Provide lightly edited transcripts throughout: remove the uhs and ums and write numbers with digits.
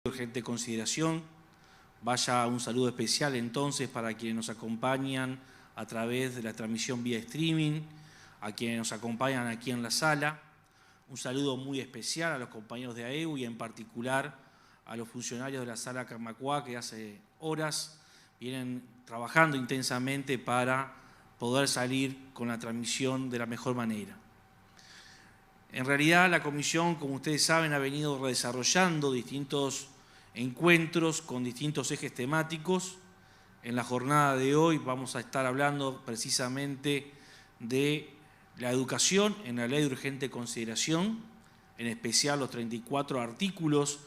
urgente consideración. Vaya un saludo especial entonces para quienes nos acompañan a través de la transmisión vía streaming, a quienes nos acompañan aquí en la sala. Un saludo muy especial a los compañeros de AEU y en particular a los funcionarios de la sala Camacuá que hace horas vienen trabajando intensamente para poder salir con la transmisión de la mejor manera. En realidad la comisión, como ustedes saben, ha venido desarrollando distintos encuentros con distintos ejes temáticos. En la jornada de hoy vamos a estar hablando precisamente de la educación en la ley de urgente consideración, en especial los 34 artículos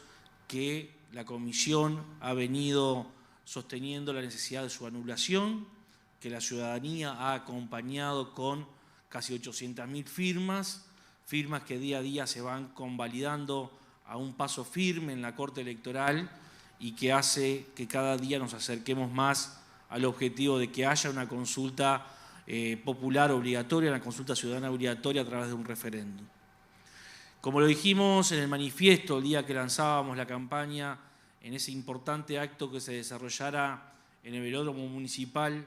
que la comisión ha venido sosteniendo la necesidad de su anulación, que la ciudadanía ha acompañado con casi 800.000 firmas que día a día se van convalidando a un paso firme en la Corte Electoral y que hace que cada día nos acerquemos más al objetivo de que haya una consulta popular obligatoria, una consulta ciudadana obligatoria a través de un referéndum. Como lo dijimos en el manifiesto el día que lanzábamos la campaña, en ese importante acto que se desarrollara en el velódromo municipal,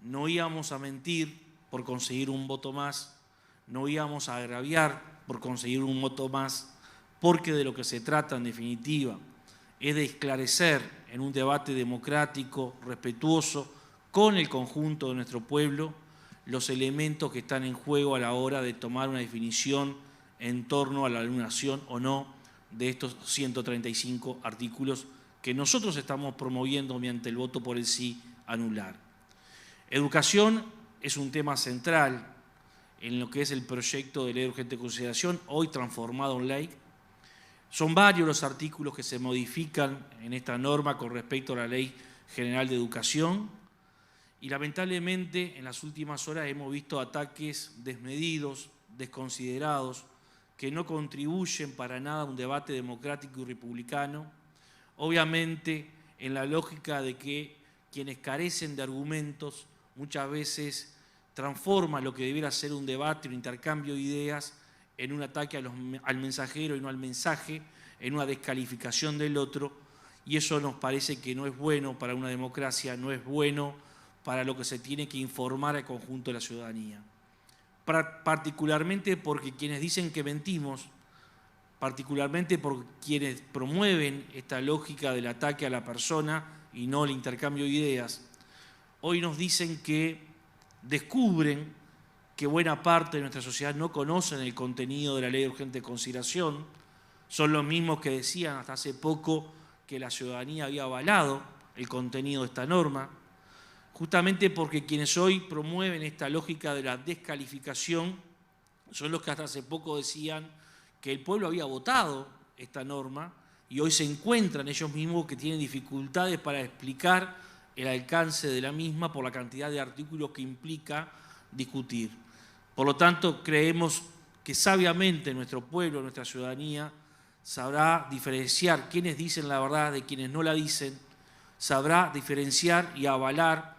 no íbamos a mentir por conseguir un voto más, no íbamos a agraviar por conseguir un voto más, porque de lo que se trata en definitiva es de esclarecer en un debate democrático, respetuoso, con el conjunto de nuestro pueblo, los elementos que están en juego a la hora de tomar una definición en torno a la anulación o no de estos 135 artículos que nosotros estamos promoviendo mediante el voto por el sí anular. Educación es un tema central en lo que es el proyecto de ley de urgente consideración, hoy transformado en ley. Son varios los artículos que se modifican en esta norma con respecto a la Ley General de Educación y lamentablemente en las últimas horas hemos visto ataques desmedidos, desconsiderados, que no contribuyen para nada a un debate democrático y republicano, obviamente en la lógica de que quienes carecen de argumentos muchas veces transforma lo que debiera ser un debate, un intercambio de ideas, en un ataque al mensajero y no al mensaje, en una descalificación del otro, y eso nos parece que no es bueno para una democracia, no es bueno para lo que se tiene que informar al conjunto de la ciudadanía. Particularmente porque quienes dicen que mentimos, particularmente por quienes promueven esta lógica del ataque a la persona y no el intercambio de ideas, hoy nos dicen que descubren que buena parte de nuestra sociedad no conocen el contenido de la ley de urgente consideración, son los mismos que decían hasta hace poco que la ciudadanía había avalado el contenido de esta norma, justamente porque quienes hoy promueven esta lógica de la descalificación son los que hasta hace poco decían que el pueblo había votado esta norma y hoy se encuentran ellos mismos que tienen dificultades para explicar el alcance de la misma por la cantidad de artículos que implica discutir. Por lo tanto, creemos que sabiamente nuestro pueblo, nuestra ciudadanía, sabrá diferenciar quienes dicen la verdad de quienes no la dicen, sabrá diferenciar y avalar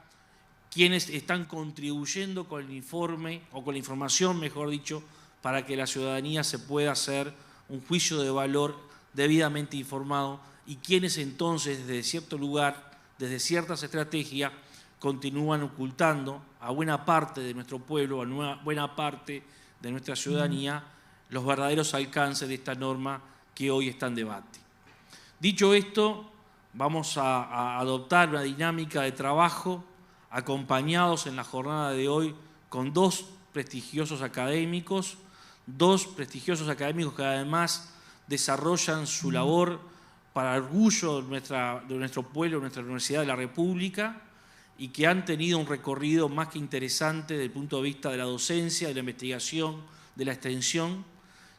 quienes están contribuyendo con el informe, o con la información, mejor dicho, para que la ciudadanía se pueda hacer un juicio de valor debidamente informado y quienes entonces desde cierto lugar, desde ciertas estrategias, continúan ocultando a buena parte de nuestro pueblo, a buena parte de nuestra ciudadanía, los verdaderos alcances de esta norma que hoy está en debate. Dicho esto, vamos a adoptar una dinámica de trabajo acompañados en la jornada de hoy con dos prestigiosos académicos que además desarrollan su labor para orgullo de nuestro pueblo, de nuestra Universidad de la República, y que han tenido un recorrido más que interesante desde el punto de vista de la docencia, de la investigación, de la extensión,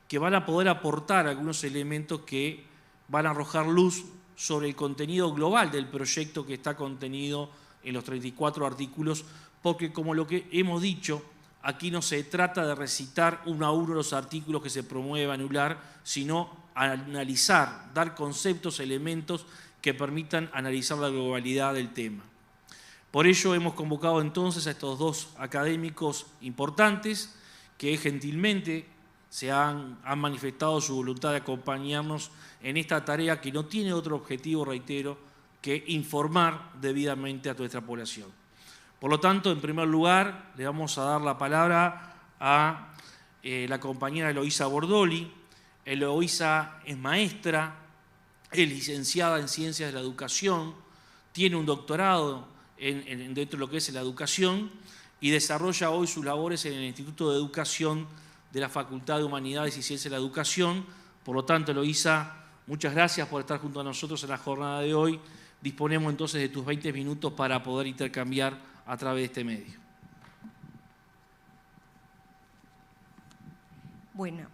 que van a poder aportar algunos elementos que van a arrojar luz sobre el contenido global del proyecto que está contenido en los 34 artículos, porque como lo que hemos dicho, aquí no se trata de recitar uno a uno los artículos que se promueve anular, sino analizar, dar conceptos, elementos que permitan analizar la globalidad del tema. Por ello hemos convocado entonces a estos dos académicos importantes que gentilmente han manifestado su voluntad de acompañarnos en esta tarea que no tiene otro objetivo, reitero, que informar debidamente a nuestra población. Por lo tanto, en primer lugar, le vamos a dar la palabra a la compañera Eloísa Bordoli. Eloísa es maestra, es licenciada en Ciencias de la Educación, tiene un doctorado dentro de lo que es la educación y desarrolla hoy sus labores en el Instituto de Educación de la Facultad de Humanidades y Ciencias de la Educación. Por lo tanto, Eloísa, muchas gracias por estar junto a nosotros en la jornada de hoy. Disponemos entonces de tus 20 minutos para poder intercambiar a través de este medio. Bueno,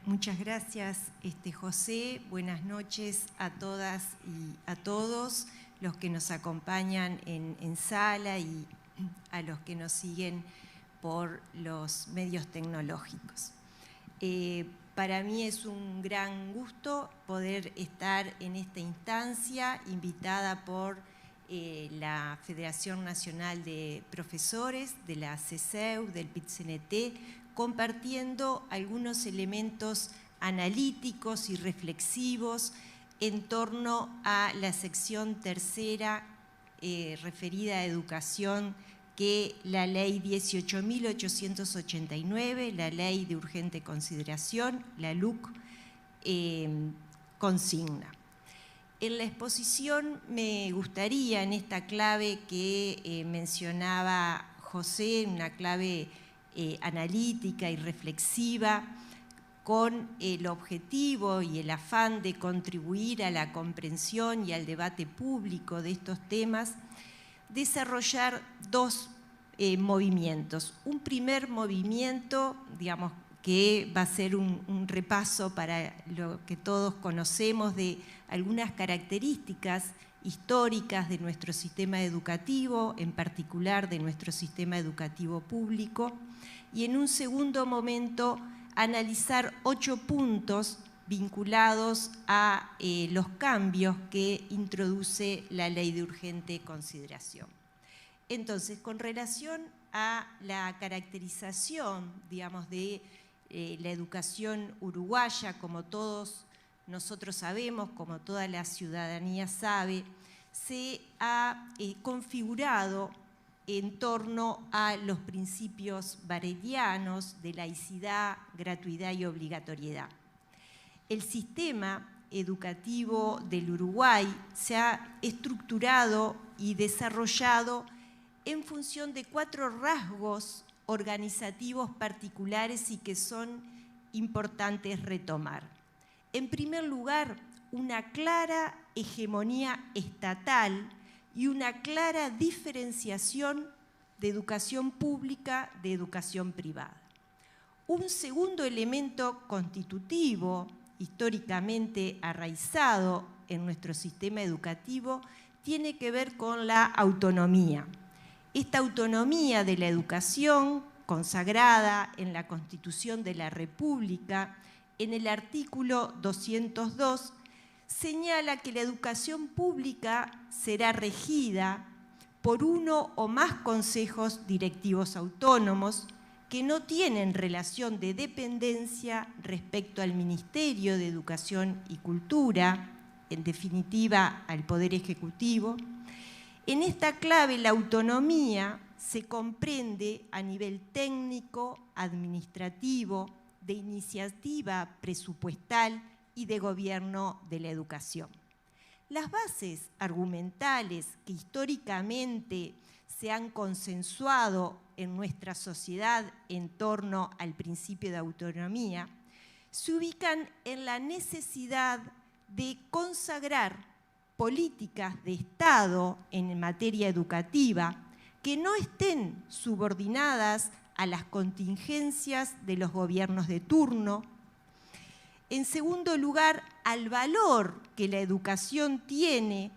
muchas gracias, José. Buenas noches a todas y a todos los que nos acompañan en sala y a los que nos siguen por los medios tecnológicos. Para mí es un gran gusto poder estar en esta instancia, invitada por la Federación Nacional de Profesores, de la CESEU, del PIT-CNT, compartiendo algunos elementos analíticos y reflexivos en torno a la sección tercera referida a educación que la Ley 18.889, la Ley de Urgente Consideración, la LUC, consigna. En la exposición me gustaría, en esta clave que mencionaba José, una clave analítica y reflexiva, con el objetivo y el afán de contribuir a la comprensión y al debate público de estos temas, desarrollar dos movimientos. Un primer movimiento, digamos, que va a ser un repaso para lo que todos conocemos de algunas características históricas de nuestro sistema educativo, en particular de nuestro sistema educativo público, y en un segundo momento analizar 8 puntos vinculados a los cambios que introduce la Ley de Urgente Consideración. Entonces, con relación a la caracterización, digamos, de la educación uruguaya, como todos nosotros sabemos, como toda la ciudadanía sabe, se ha configurado en torno a los principios barelianos de laicidad, gratuidad y obligatoriedad. El sistema educativo del Uruguay se ha estructurado y desarrollado en función de 4 rasgos organizativos particulares y que son importantes retomar. En primer lugar, una clara hegemonía estatal y una clara diferenciación de educación pública de educación privada. Un segundo elemento constitutivo, históricamente arraizado en nuestro sistema educativo, tiene que ver con la autonomía. Esta autonomía de la educación, consagrada en la Constitución de la República, en el artículo 202, señala que la educación pública será regida por uno o más consejos directivos autónomos que no tienen relación de dependencia respecto al Ministerio de Educación y Cultura, en definitiva al Poder Ejecutivo. En esta clave, la autonomía se comprende a nivel técnico, administrativo, de iniciativa presupuestal y de gobierno de la educación. Las bases argumentales que históricamente se han consensuado en nuestra sociedad en torno al principio de autonomía se ubican en la necesidad de consagrar políticas de Estado en materia educativa que no estén subordinadas a las contingencias de los gobiernos de turno. En segundo lugar, al valor que la educación tiene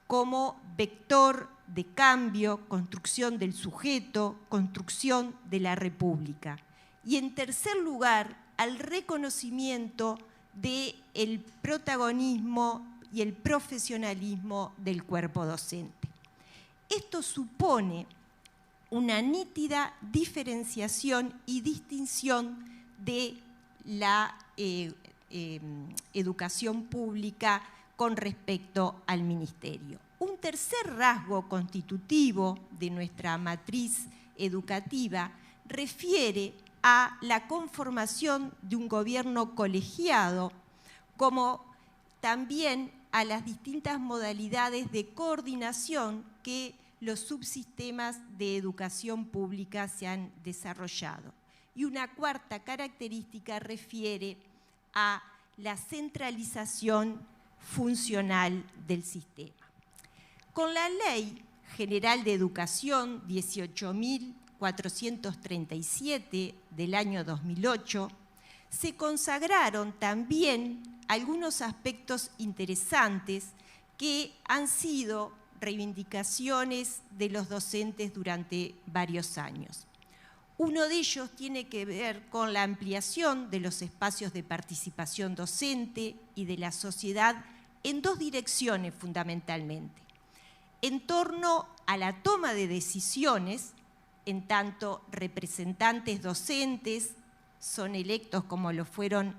como vector de cambio, construcción del sujeto, construcción de la República. Y en tercer lugar, al reconocimiento del protagonismo y el profesionalismo del cuerpo docente. Esto supone una nítida diferenciación y distinción de la educación pública con respecto al ministerio. Un tercer rasgo constitutivo de nuestra matriz educativa refiere a la conformación de un gobierno colegiado, como también a las distintas modalidades de coordinación que los subsistemas de educación pública se han desarrollado. Y una cuarta característica refiere a la centralización funcional del sistema. Con la Ley General de Educación 18.437 del año 2008, se consagraron también algunos aspectos interesantes que han sido reivindicaciones de los docentes durante varios años. Uno de ellos tiene que ver con la ampliación de los espacios de participación docente y de la sociedad en dos direcciones fundamentalmente. En torno a la toma de decisiones, en tanto representantes docentes son electos como lo fueron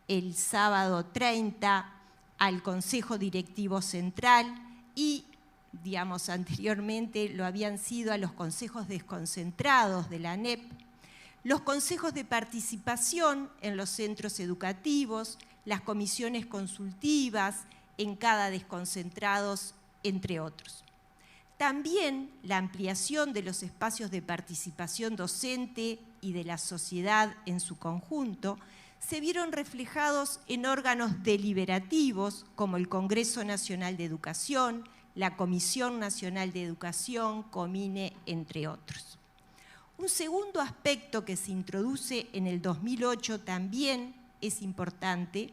el sábado 30 al Consejo Directivo Central y, digamos, anteriormente lo habían sido a los consejos desconcentrados de la ANEP, los consejos de participación en los centros educativos, las comisiones consultivas en cada desconcentrados, entre otros. También la ampliación de los espacios de participación docente y de la sociedad en su conjunto se vieron reflejados en órganos deliberativos como el Congreso Nacional de Educación, la Comisión Nacional de Educación, Comine, entre otros. Un segundo aspecto que se introduce en el 2008 también es importante,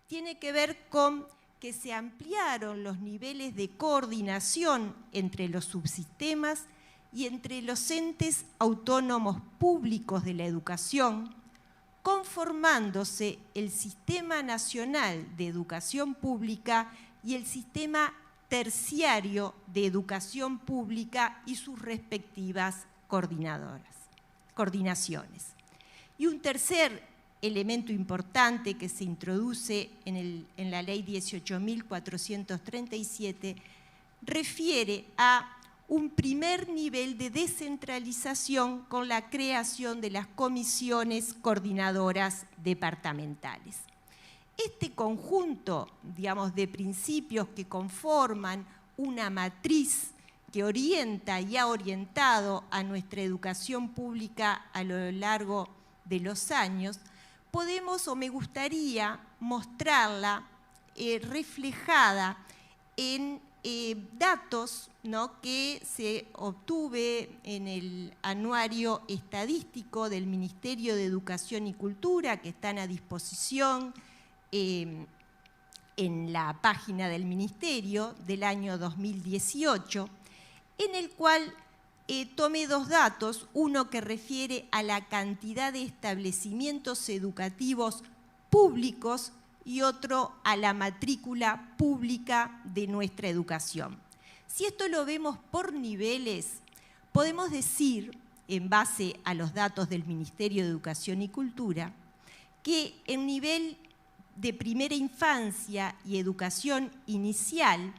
tiene que ver con que se ampliaron los niveles de coordinación entre los subsistemas y entre los entes autónomos públicos de la educación, conformándose el Sistema Nacional de Educación Pública y el Sistema Terciario de Educación Pública y sus respectivas coordinaciones. Y un tercer elemento importante que se introduce en la Ley 18.437 refiere a un primer nivel de descentralización con la creación de las comisiones coordinadoras departamentales. Este conjunto, digamos, de principios que conforman una matriz que orienta y ha orientado a nuestra educación pública a lo largo de los años, podemos o me gustaría mostrarla reflejada en datos, ¿no?, que se obtuve en el anuario estadístico del Ministerio de Educación y Cultura, que están a disposición en la página del Ministerio del año 2018, en el cual tomé dos datos, uno que refiere a la cantidad de establecimientos educativos públicos y otro a la matrícula pública de nuestra educación. Si esto lo vemos por niveles, podemos decir, en base a los datos del Ministerio de Educación y Cultura, que en nivel de primera infancia y educación inicial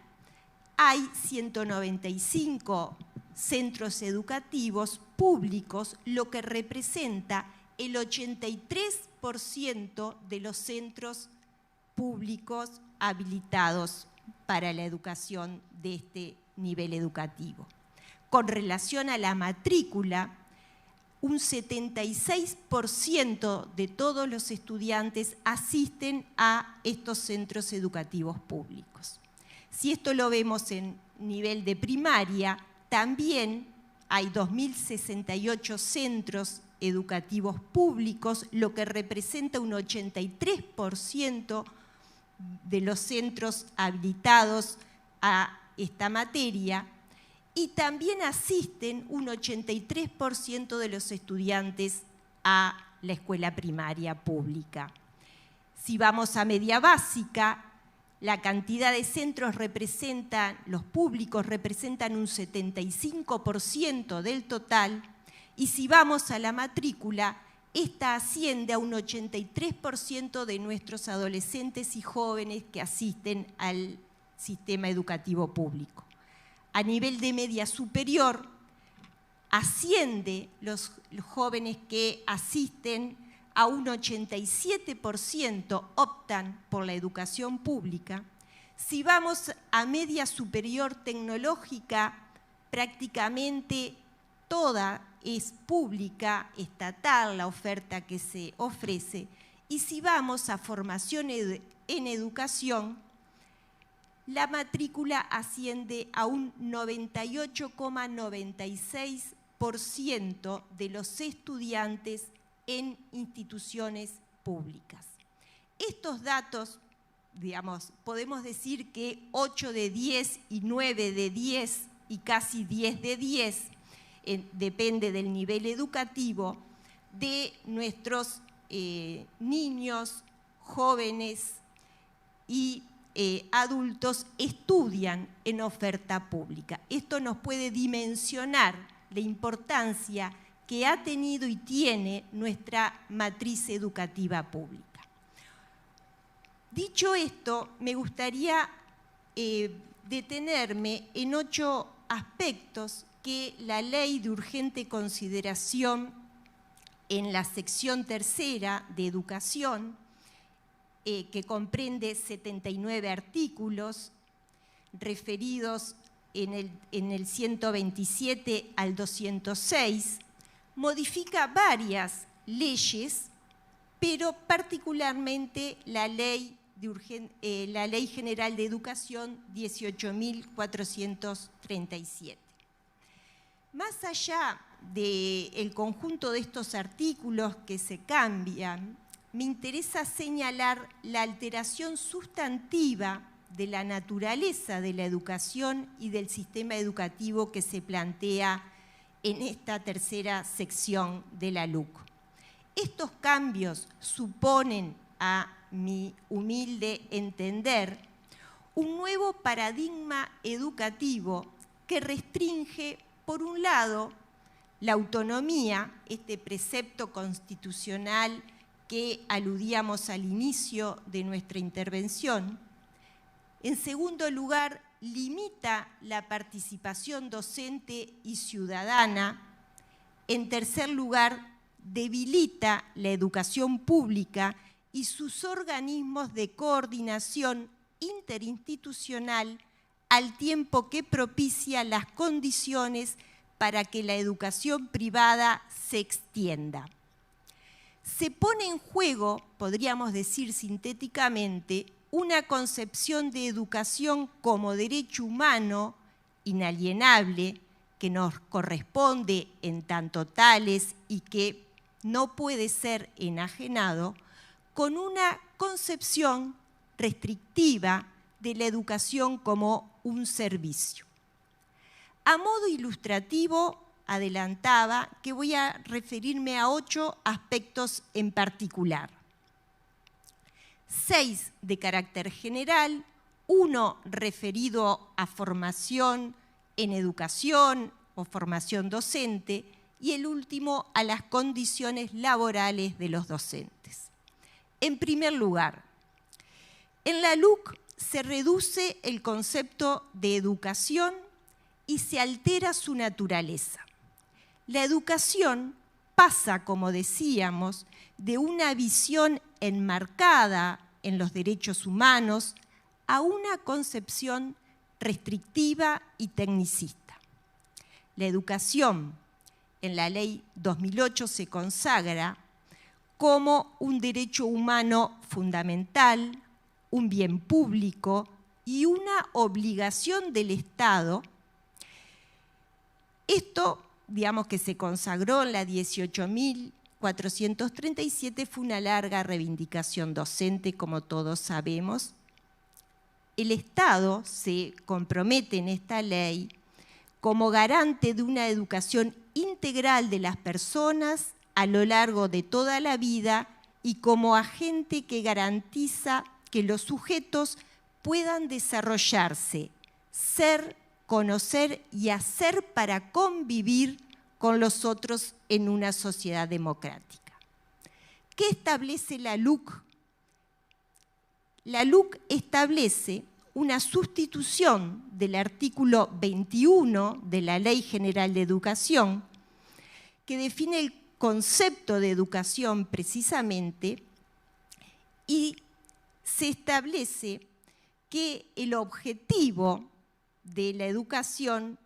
hay 195 centros educativos públicos, lo que representa el 83% de los centros públicos habilitados para la educación de este nivel educativo. Con relación a la matrícula, un 76% de todos los estudiantes asisten a estos centros educativos públicos. Si esto lo vemos en nivel de primaria, también hay 2.068 centros educativos públicos, lo que representa un 83% de los centros habilitados a esta materia, y también asisten un 83% de los estudiantes a la escuela primaria pública. Si vamos a media básica, la cantidad de centros los públicos representan un 75% del total, y si vamos a la matrícula, esta asciende a un 83% de nuestros adolescentes y jóvenes que asisten al sistema educativo público. A nivel de media superior, asciende los jóvenes que asisten a un 87% optan por la educación pública. Si vamos a media superior tecnológica, prácticamente toda es pública, estatal, la oferta que se ofrece. Y si vamos a formación en educación, la matrícula asciende a un 98,96% de los estudiantes en instituciones públicas. Estos datos, digamos, podemos decir que 8 de 10 y 9 de 10 y casi 10 de 10, depende del nivel educativo, de nuestros niños, jóvenes y adultos estudian en oferta pública. Esto nos puede dimensionar la importancia que ha tenido y tiene nuestra matriz educativa pública. Dicho esto, me gustaría detenerme en 8 aspectos que la Ley de Urgente Consideración en la sección 3ª de Educación, que comprende 79 artículos referidos en el 127 al 206, modifica varias leyes, pero particularmente la Ley General de Educación 18.437. Más allá del conjunto de estos artículos que se cambian, me interesa señalar la alteración sustantiva de la naturaleza de la educación y del sistema educativo que se plantea en esta 3ª sección de la LUC. Estos cambios suponen, a mi humilde entender, un nuevo paradigma educativo que restringe, por un lado, la autonomía, este precepto constitucional que aludíamos al inicio de nuestra intervención. En segundo lugar, limita la participación docente y ciudadana. En tercer lugar, debilita la educación pública y sus organismos de coordinación interinstitucional, al tiempo que propicia las condiciones para que la educación privada se extienda. Se pone en juego, podríamos decir sintéticamente, una concepción de educación como derecho humano inalienable que nos corresponde en tanto tales y que no puede ser enajenado, con una concepción restrictiva de la educación como un servicio. A modo ilustrativo, adelantaba que voy a referirme a 8 aspectos en particular. 6 de carácter general, 1 referido a formación en educación o formación docente y el último a las condiciones laborales de los docentes. En primer lugar, en la LUC se reduce el concepto de educación y se altera su naturaleza. La educación pasa, como decíamos, de una visión enmarcada en los derechos humanos a una concepción restrictiva y tecnicista. La educación en la Ley 2008 se consagra como un derecho humano fundamental, un bien público y una obligación del Estado. Esto, digamos, que se consagró en la 18.437, fue una larga reivindicación docente, como todos sabemos. El Estado se compromete en esta ley como garante de una educación integral de las personas a lo largo de toda la vida y como agente que garantiza que los sujetos puedan desarrollarse, ser, conocer y hacer para convivir con los otros en una sociedad democrática. ¿Qué establece la LUC? La LUC establece una sustitución del artículo 21 de la Ley General de Educación, que define el concepto de educación precisamente, y se establece que el objetivo de la educación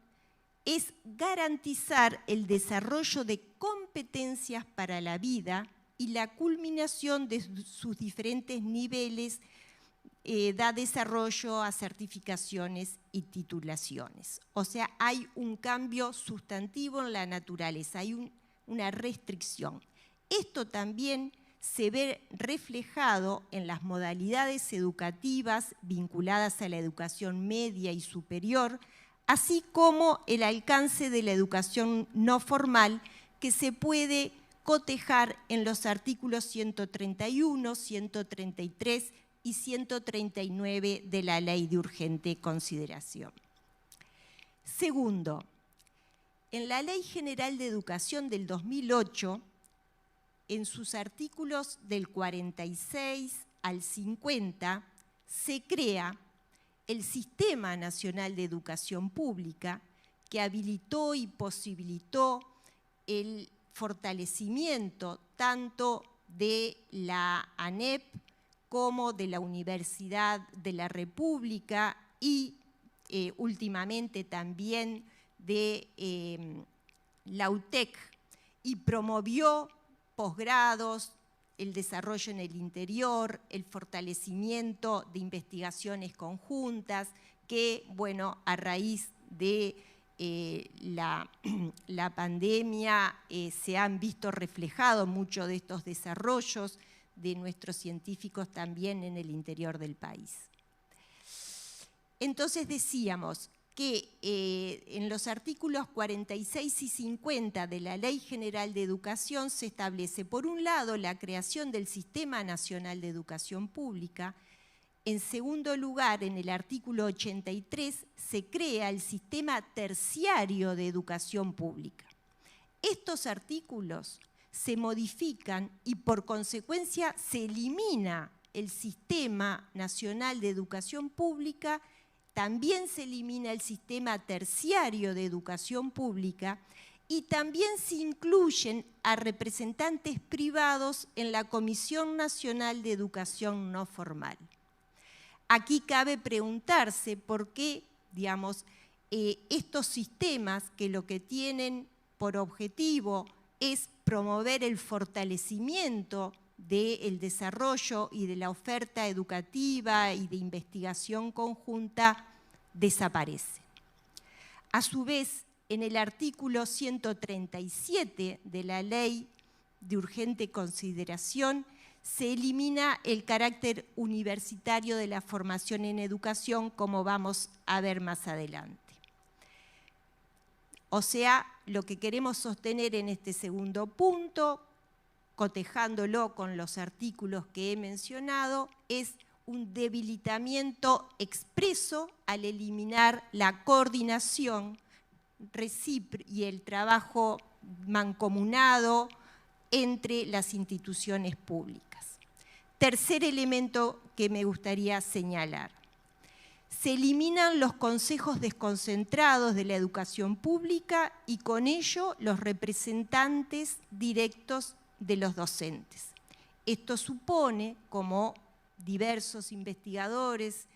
es garantizar el desarrollo de competencias para la vida y la culminación de sus diferentes niveles da desarrollo a certificaciones y titulaciones. O sea, hay un cambio sustantivo en la naturaleza, hay una restricción. Esto también se ve reflejado en las modalidades educativas vinculadas a la educación media y superior, así como el alcance de la educación no formal, que se puede cotejar en los artículos 131, 133 y 139 de la Ley de Urgente Consideración. Segundo, en la Ley General de Educación del 2008, en sus artículos del 46 al 50, se crea el Sistema Nacional de Educación Pública, que habilitó y posibilitó el fortalecimiento tanto de la ANEP como de la Universidad de la República y últimamente también de la UTEC, y promovió posgrados, el desarrollo en el interior, el fortalecimiento de investigaciones conjuntas que, bueno, a raíz de la pandemia se han visto reflejados muchos de estos desarrollos de nuestros científicos también en el interior del país. Entonces decíamos que en los artículos 46 y 50 de la Ley General de Educación se establece, por un lado, la creación del Sistema Nacional de Educación Pública. En segundo lugar, en el artículo 83, se crea el Sistema Terciario de Educación Pública. Estos artículos se modifican y, por consecuencia, se elimina el Sistema Nacional de Educación Pública. También se elimina el Sistema Terciario de Educación Pública y también se incluyen a representantes privados en la Comisión Nacional de Educación No Formal. Aquí cabe preguntarse por qué, digamos, estos sistemas que lo que tienen por objetivo es promover el fortalecimiento del desarrollo y de la oferta educativa y de investigación conjunta desaparece. A su vez, en el artículo 137 de la Ley de Urgente Consideración se elimina el carácter universitario de la formación en educación, como vamos a ver más adelante. O sea, lo que queremos sostener en este segundo punto, cotejándolo con los artículos que he mencionado, es un debilitamiento expreso al eliminar la coordinación y el trabajo mancomunado entre las instituciones públicas. Tercer elemento que me gustaría señalar. Se eliminan los consejos desconcentrados de la educación pública y con ello los representantes directos de los docentes. Esto supone, como diversos investigadores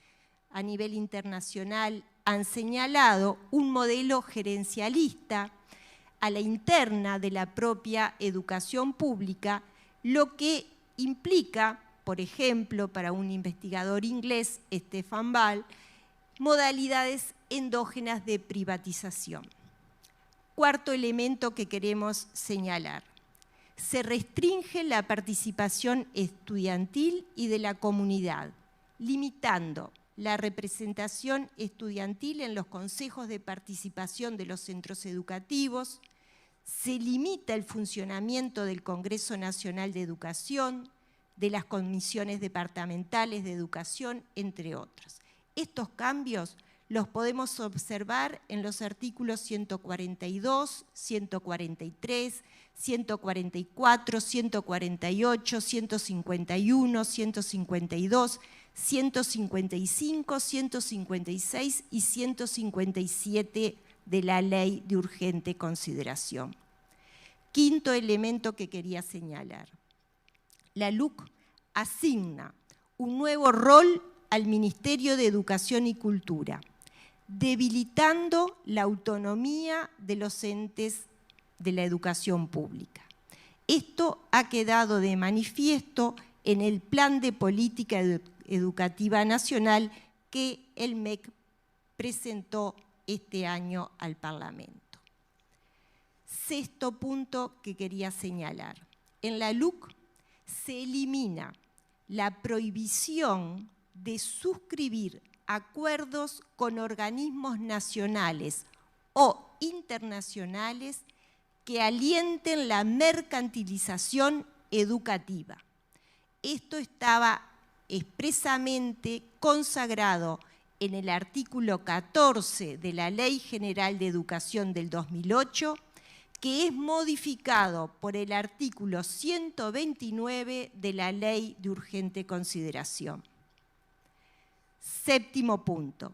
a nivel internacional han señalado, un modelo gerencialista a la interna de la propia educación pública, lo que implica, por ejemplo, para un investigador inglés, Stefan Ball, modalidades endógenas de privatización. Cuarto elemento que queremos señalar. Se restringe la participación estudiantil y de la comunidad, limitando la representación estudiantil en los consejos de participación de los centros educativos. Se limita el funcionamiento del Congreso Nacional de Educación, de las comisiones departamentales de educación, entre otros. Estos cambios los podemos observar en los artículos 142, 143, 144, 148, 151, 152, 155, 156 y 157 de la Ley de Urgente Consideración. Quinto elemento que quería señalar. La LUC asigna un nuevo rol al Ministerio de Educación y Cultura, debilitando la autonomía de los entes de la educación pública. Esto ha quedado de manifiesto en el Plan de Política Educativa Nacional que el MEC presentó este año al Parlamento. Sexto punto que quería señalar. En la LUC se elimina la prohibición de suscribir acuerdos con organismos nacionales o internacionales que alienten la mercantilización educativa. Esto estaba expresamente consagrado en el artículo 14 de la Ley General de Educación del 2008, que es modificado por el artículo 129 de la Ley de Urgente Consideración. Séptimo punto.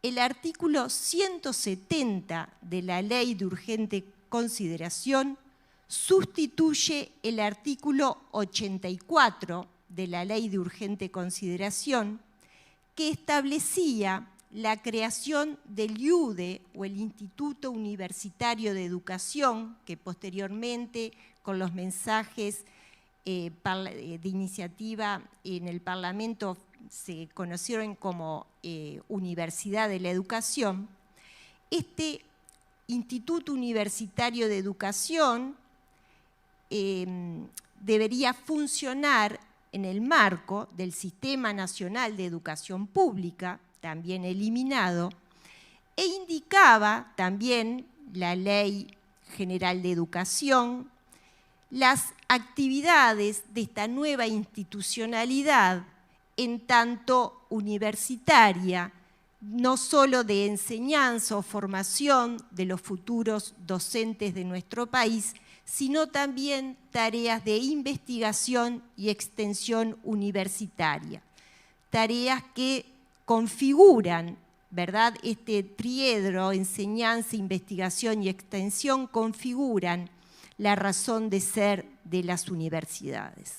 El artículo 170 de la Ley de Urgente Consideración sustituye el artículo 84 de la Ley de Urgente Consideración, que establecía la creación del IUDE o el Instituto Universitario de Educación, que posteriormente con los mensajes de iniciativa en el Parlamento se conocieron como Universidad de la Educación. Este Instituto Universitario de Educación debería funcionar en el marco del Sistema Nacional de Educación Pública, también eliminado, e indicaba también la Ley General de Educación, las actividades de esta nueva institucionalidad en tanto universitaria, no solo de enseñanza o formación de los futuros docentes de nuestro país, sino también tareas de investigación y extensión universitaria, tareas que configuran, ¿verdad? Este triedro, enseñanza, investigación y extensión, configuran la razón de ser de las universidades.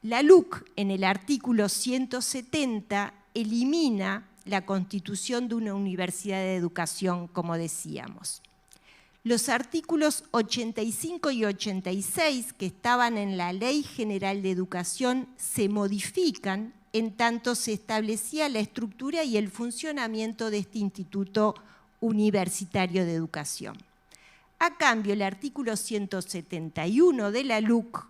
La LUC, en el artículo 170, elimina la constitución de una universidad de educación, como decíamos. Los artículos 85 y 86, que estaban en la Ley General de Educación, se modifican en tanto se establecía la estructura y el funcionamiento de este Instituto Universitario de Educación. A cambio, el artículo 171 de la LUC,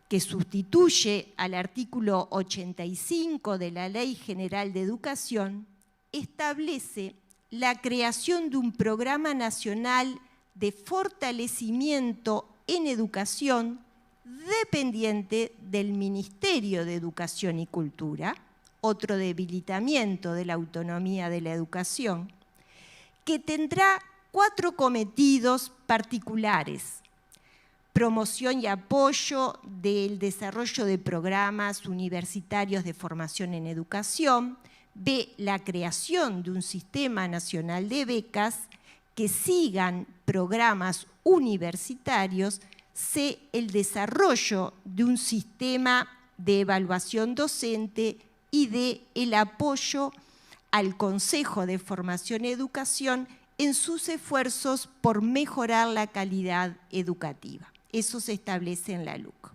que sustituye al artículo 85 de la Ley General de Educación, establece la creación de un programa nacional de fortalecimiento en educación dependiente del Ministerio de Educación y Cultura, otro debilitamiento de la autonomía de la educación, que tendrá 4 cometidos particulares: promoción y apoyo del desarrollo de programas universitarios de formación en educación; B, la creación de un sistema nacional de becas que sigan programas universitarios; C, el desarrollo de un sistema de evaluación docente; y D, el apoyo al Consejo de Formación y Educación en sus esfuerzos por mejorar la calidad educativa. Eso se establece en la LUC.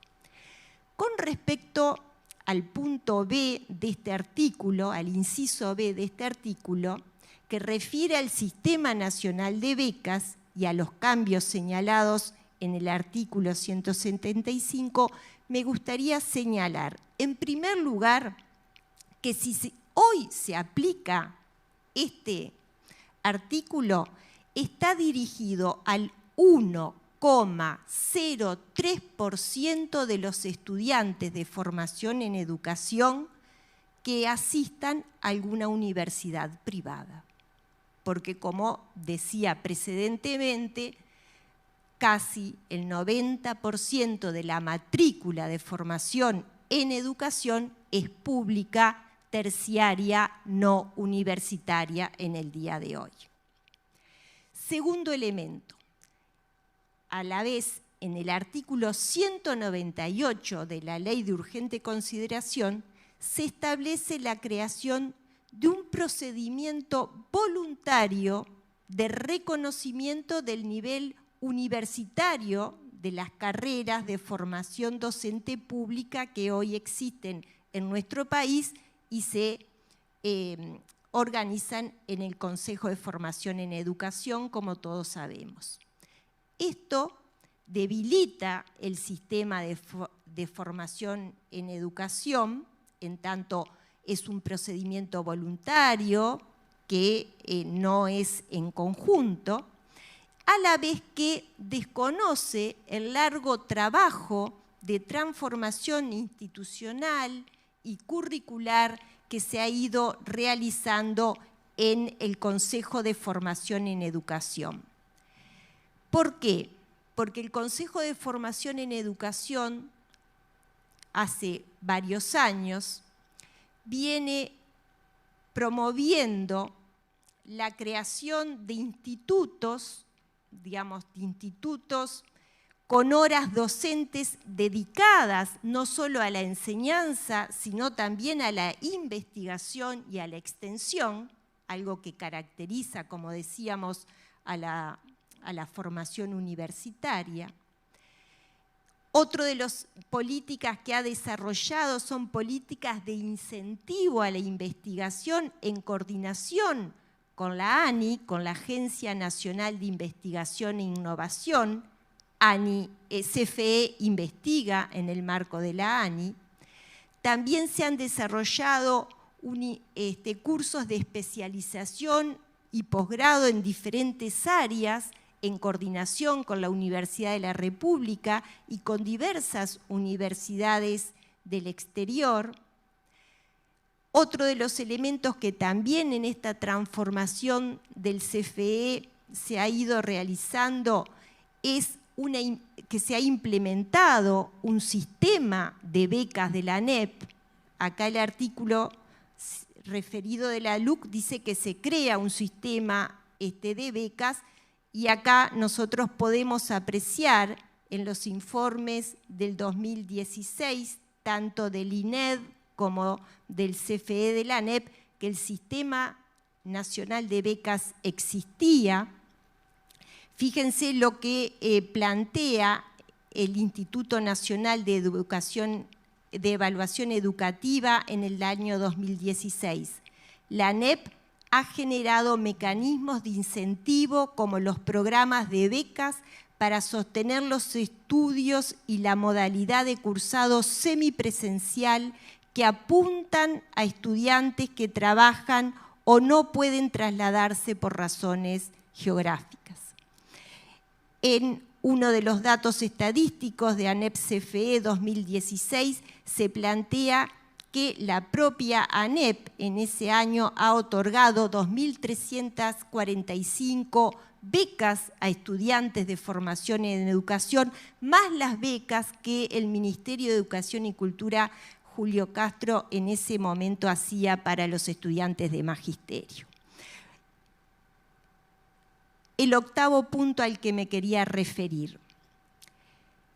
Con respecto al punto B de este artículo, al inciso B de este artículo, que refiere al Sistema Nacional de Becas y a los cambios señalados en el artículo 175, me gustaría señalar, en primer lugar, que si hoy se aplica este artículo, está dirigido al 1,03% de los estudiantes de formación en educación que asistan a alguna universidad privada. Porque, como decía precedentemente, casi el 90% de la matrícula de formación en educación es pública, terciaria, no universitaria en el día de hoy. Segundo elemento, a la vez en el artículo 198 de la Ley de Urgente Consideración se establece la creación de un procedimiento voluntario de reconocimiento del nivel universitario de las carreras de formación docente pública que hoy existen en nuestro país y se organizan en el Consejo de Formación en Educación, como todos sabemos. Esto debilita el sistema de formación en educación, en tanto es un procedimiento voluntario que no es en conjunto, a la vez que desconoce el largo trabajo de transformación institucional y curricular que se ha ido realizando en el Consejo de Formación en Educación. ¿Por qué? Porque el Consejo de Formación en Educación, hace varios años, viene promoviendo la creación de institutos, digamos, de institutos con horas docentes dedicadas no solo a la enseñanza, sino también a la investigación y a la extensión, algo que caracteriza, como decíamos, a la formación universitaria. Otro de las políticas que ha desarrollado son políticas de incentivo a la investigación en coordinación con la ANI, con la Agencia Nacional de Investigación e Innovación. CFE investiga en el marco de la ANI. También se han desarrollado cursos de especialización y posgrado en diferentes áreas en coordinación con la Universidad de la República y con diversas universidades del exterior. Otro de los elementos que también en esta transformación del CFE se ha ido realizando es que se ha implementado un sistema de becas de la ANEP. Acá el artículo referido de la LUC dice que se crea un sistema de becas y acá nosotros podemos apreciar en los informes del 2016, tanto del INED como del CFE de la ANEP, que el Sistema Nacional de Becas existía. Fíjense lo que plantea el Instituto Nacional de Evaluación Educativa en el año 2016. La ANEP ha generado mecanismos de incentivo como los programas de becas para sostener los estudios y la modalidad de cursado semipresencial que apuntan a estudiantes que trabajan o no pueden trasladarse por razones geográficas. En uno de los datos estadísticos de ANEP-CFE 2016 se plantea que la propia ANEP en ese año ha otorgado 2.345 becas a estudiantes de formación en educación, más las becas que el Ministerio de Educación y Cultura, Julio Castro, en ese momento hacía para los estudiantes de magisterio. El octavo punto al que me quería referir.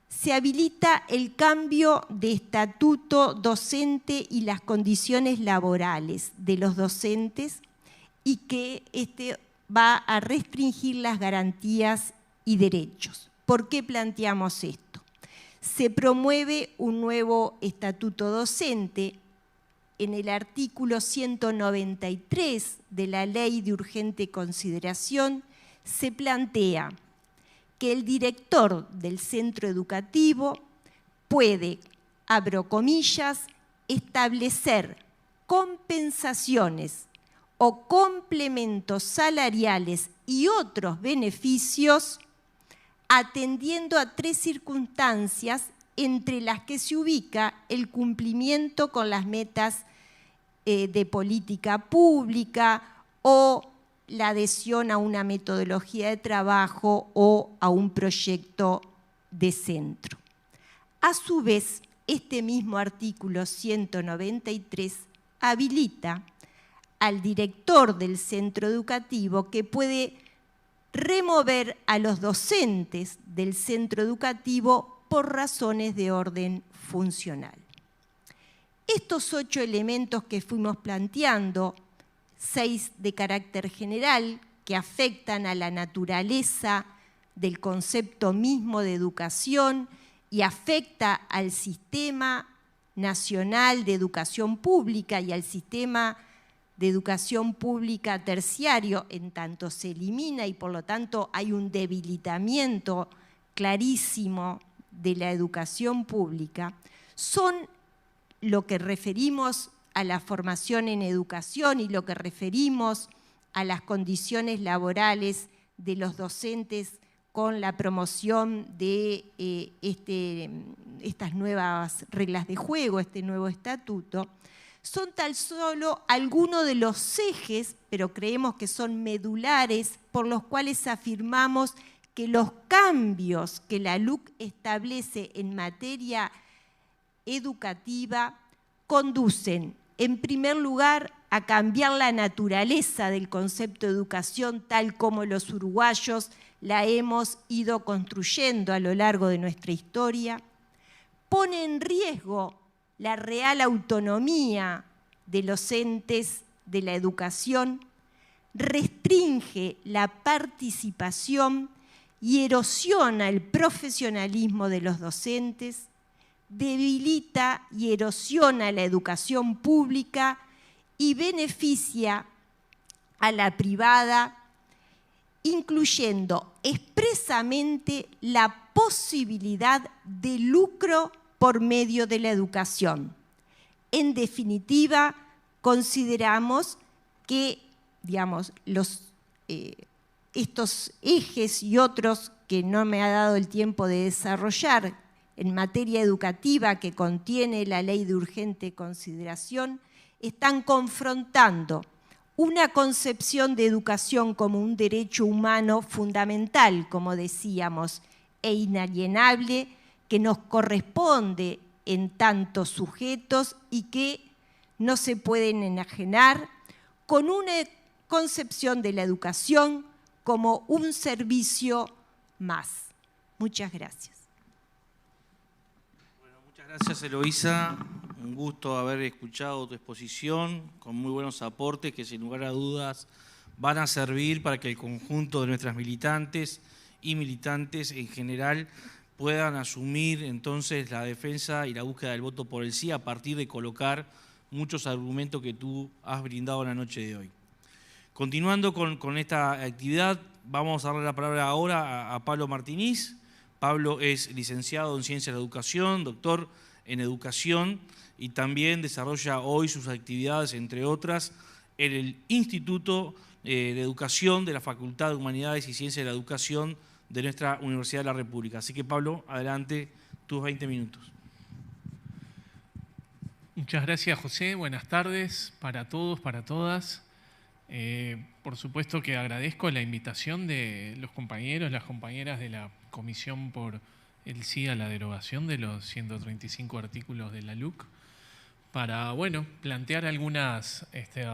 Se habilita el cambio de estatuto docente y las condiciones laborales de los docentes y que va a restringir las garantías y derechos. ¿Por qué planteamos esto? Se promueve un nuevo estatuto docente. En el artículo 193 de la Ley de Urgente Consideración se plantea que el director del centro educativo puede, abro comillas, establecer compensaciones o complementos salariales y otros beneficios atendiendo a 3 circunstancias entre las que se ubica el cumplimiento con las metas de política pública o la adhesión a una metodología de trabajo o a un proyecto de centro. A su vez, este mismo artículo 193 habilita al director del centro educativo que puede remover a los docentes del centro educativo por razones de orden funcional. Estos 8 elementos que fuimos planteando, 6 de carácter general, que afectan a la naturaleza del concepto mismo de educación y afecta al sistema nacional de educación pública y al sistema de educación pública terciario, en tanto se elimina y por lo tanto hay un debilitamiento clarísimo de la educación pública, son lo que referimos a la formación en educación y lo que referimos a las condiciones laborales de los docentes con la promoción de estas nuevas reglas de juego, este nuevo estatuto, son tan solo algunos de los ejes, pero creemos que son medulares, por los cuales afirmamos que los cambios que la LUC establece en materia educativa conducen, en primer lugar, a cambiar la naturaleza del concepto de educación tal como los uruguayos la hemos ido construyendo a lo largo de nuestra historia, pone en riesgo la real autonomía de los entes de la educación, restringe la participación y erosiona el profesionalismo de los docentes, debilita y erosiona la educación pública y beneficia a la privada, incluyendo expresamente la posibilidad de lucro por medio de la educación. En definitiva, consideramos que, digamos, estos ejes y otros que no me ha dado el tiempo de desarrollar en materia educativa que contiene la ley de urgente consideración, están confrontando una concepción de educación como un derecho humano fundamental, como decíamos, e inalienable, que nos corresponde en tantos sujetos y que no se pueden enajenar, con una concepción de la educación como un servicio más. Muchas gracias. Bueno, muchas gracias, Eloísa. Un gusto haber escuchado tu exposición con muy buenos aportes que sin lugar a dudas van a servir para que el conjunto de nuestras militantes y militantes en general puedan asumir entonces la defensa y la búsqueda del voto por el sí a partir de colocar muchos argumentos que tú has brindado la noche de hoy. Continuando con esta actividad, vamos a darle la palabra ahora a Pablo Martínez. Pablo es licenciado en Ciencias de la Educación, doctor en Educación y también desarrolla hoy sus actividades, entre otras, en el Instituto de Educación de la Facultad de Humanidades y Ciencias de la Educación de nuestra Universidad de la República. Así que, Pablo, adelante, tus 20 minutos. Muchas gracias, José. Buenas tardes para todos, para todas. Por supuesto que agradezco la invitación de los compañeros, las compañeras de la Comisión por el sí a la derogación de los 135 artículos de la LUC para, bueno, plantear algunas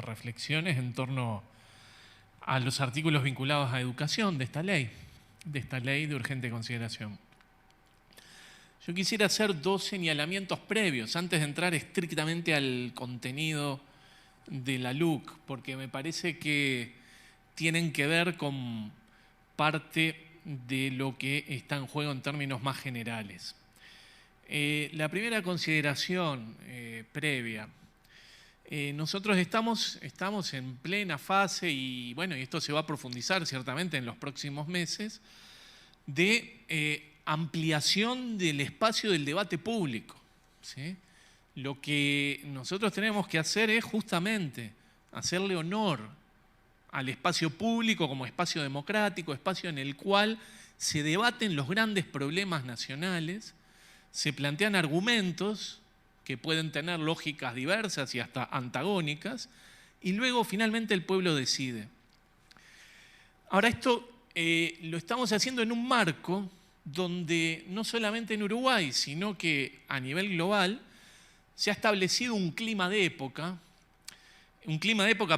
reflexiones en torno a los artículos vinculados a educación de esta ley de urgente consideración. Yo quisiera hacer 2 señalamientos previos antes de entrar estrictamente al contenido de la LUC, porque me parece que tienen que ver con parte de lo que está en juego en términos más generales. La primera consideración previa. Nosotros estamos en plena fase, y bueno, y esto se va a profundizar ciertamente en los próximos meses, de ampliación del espacio del debate público, ¿sí? Lo que nosotros tenemos que hacer es justamente hacerle honor al espacio público como espacio democrático, espacio en el cual se debaten los grandes problemas nacionales, se plantean argumentos que pueden tener lógicas diversas y hasta antagónicas, y luego finalmente el pueblo decide. Ahora esto lo estamos haciendo en un marco donde no solamente en Uruguay, sino que a nivel global se ha establecido un clima de época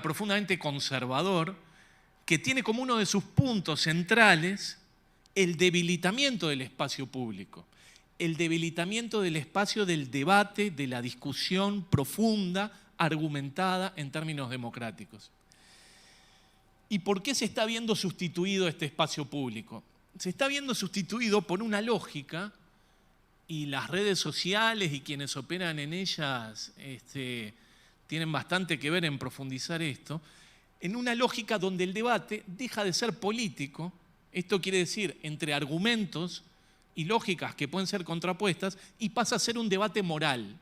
profundamente conservador, que tiene como uno de sus puntos centrales el debilitamiento del espacio público, el debilitamiento del espacio del debate, de la discusión profunda, argumentada en términos democráticos. ¿Y por qué se está viendo sustituido este espacio público? Se está viendo sustituido por una lógica, y las redes sociales y quienes operan en ellas tienen bastante que ver en profundizar esto, en una lógica donde el debate deja de ser político. Esto quiere decir entre argumentos y lógicas que pueden ser contrapuestas, y pasa a ser un debate moral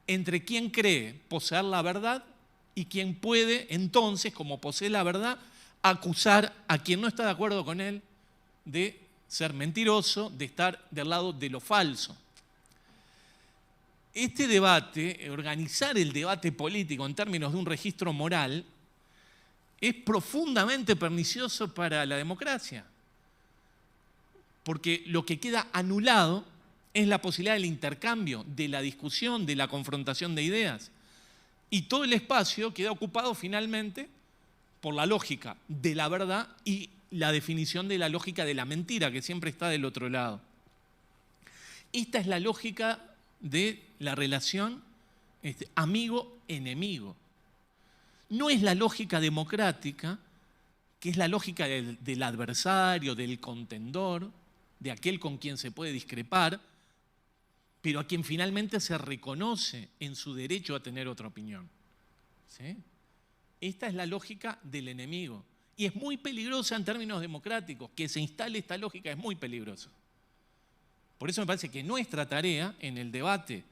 entre quien cree poseer la verdad y quien puede entonces, como posee la verdad, acusar a quien no está de acuerdo con él de ser mentiroso, de estar del lado de lo falso. Este debate, organizar el debate político en términos de un registro moral, es profundamente pernicioso para la democracia, porque lo que queda anulado es la posibilidad del intercambio, de la discusión, de la confrontación de ideas. Y todo el espacio queda ocupado finalmente por la lógica de la verdad y la definición de la lógica de la mentira, que siempre está del otro lado. Esta es la lógica de la relación amigo-enemigo. No es la lógica democrática, que es la lógica del adversario, del contendor, de aquel con quien se puede discrepar, pero a quien finalmente se reconoce en su derecho a tener otra opinión. ¿Sí? Esta es la lógica del enemigo. Y es muy peligrosa en términos democráticos. Que se instale esta lógica es muy peligroso. Por eso me parece que nuestra tarea en el debate,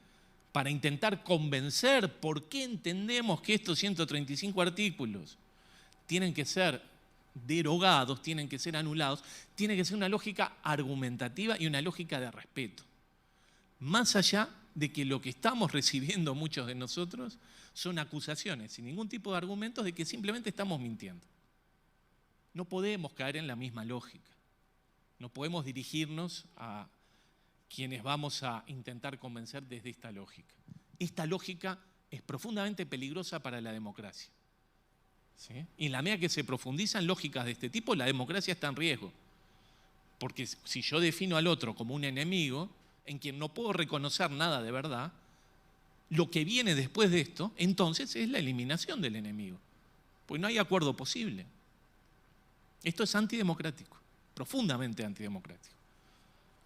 para intentar convencer por qué entendemos que estos 135 artículos tienen que ser derogados, tienen que ser anulados, tiene que ser una lógica argumentativa y una lógica de respeto. Más allá de que lo que estamos recibiendo muchos de nosotros son acusaciones sin ningún tipo de argumentos de que simplemente estamos mintiendo. No podemos caer en la misma lógica. No podemos dirigirnos a quienes vamos a intentar convencer desde esta lógica. Esta lógica es profundamente peligrosa para la democracia. ¿Sí? Y en la medida que se profundizan lógicas de este tipo, la democracia está en riesgo. Porque si yo defino al otro como un enemigo, en quien no puedo reconocer nada de verdad, lo que viene después de esto, entonces es la eliminación del enemigo. Pues no hay acuerdo posible. Esto es antidemocrático, profundamente antidemocrático.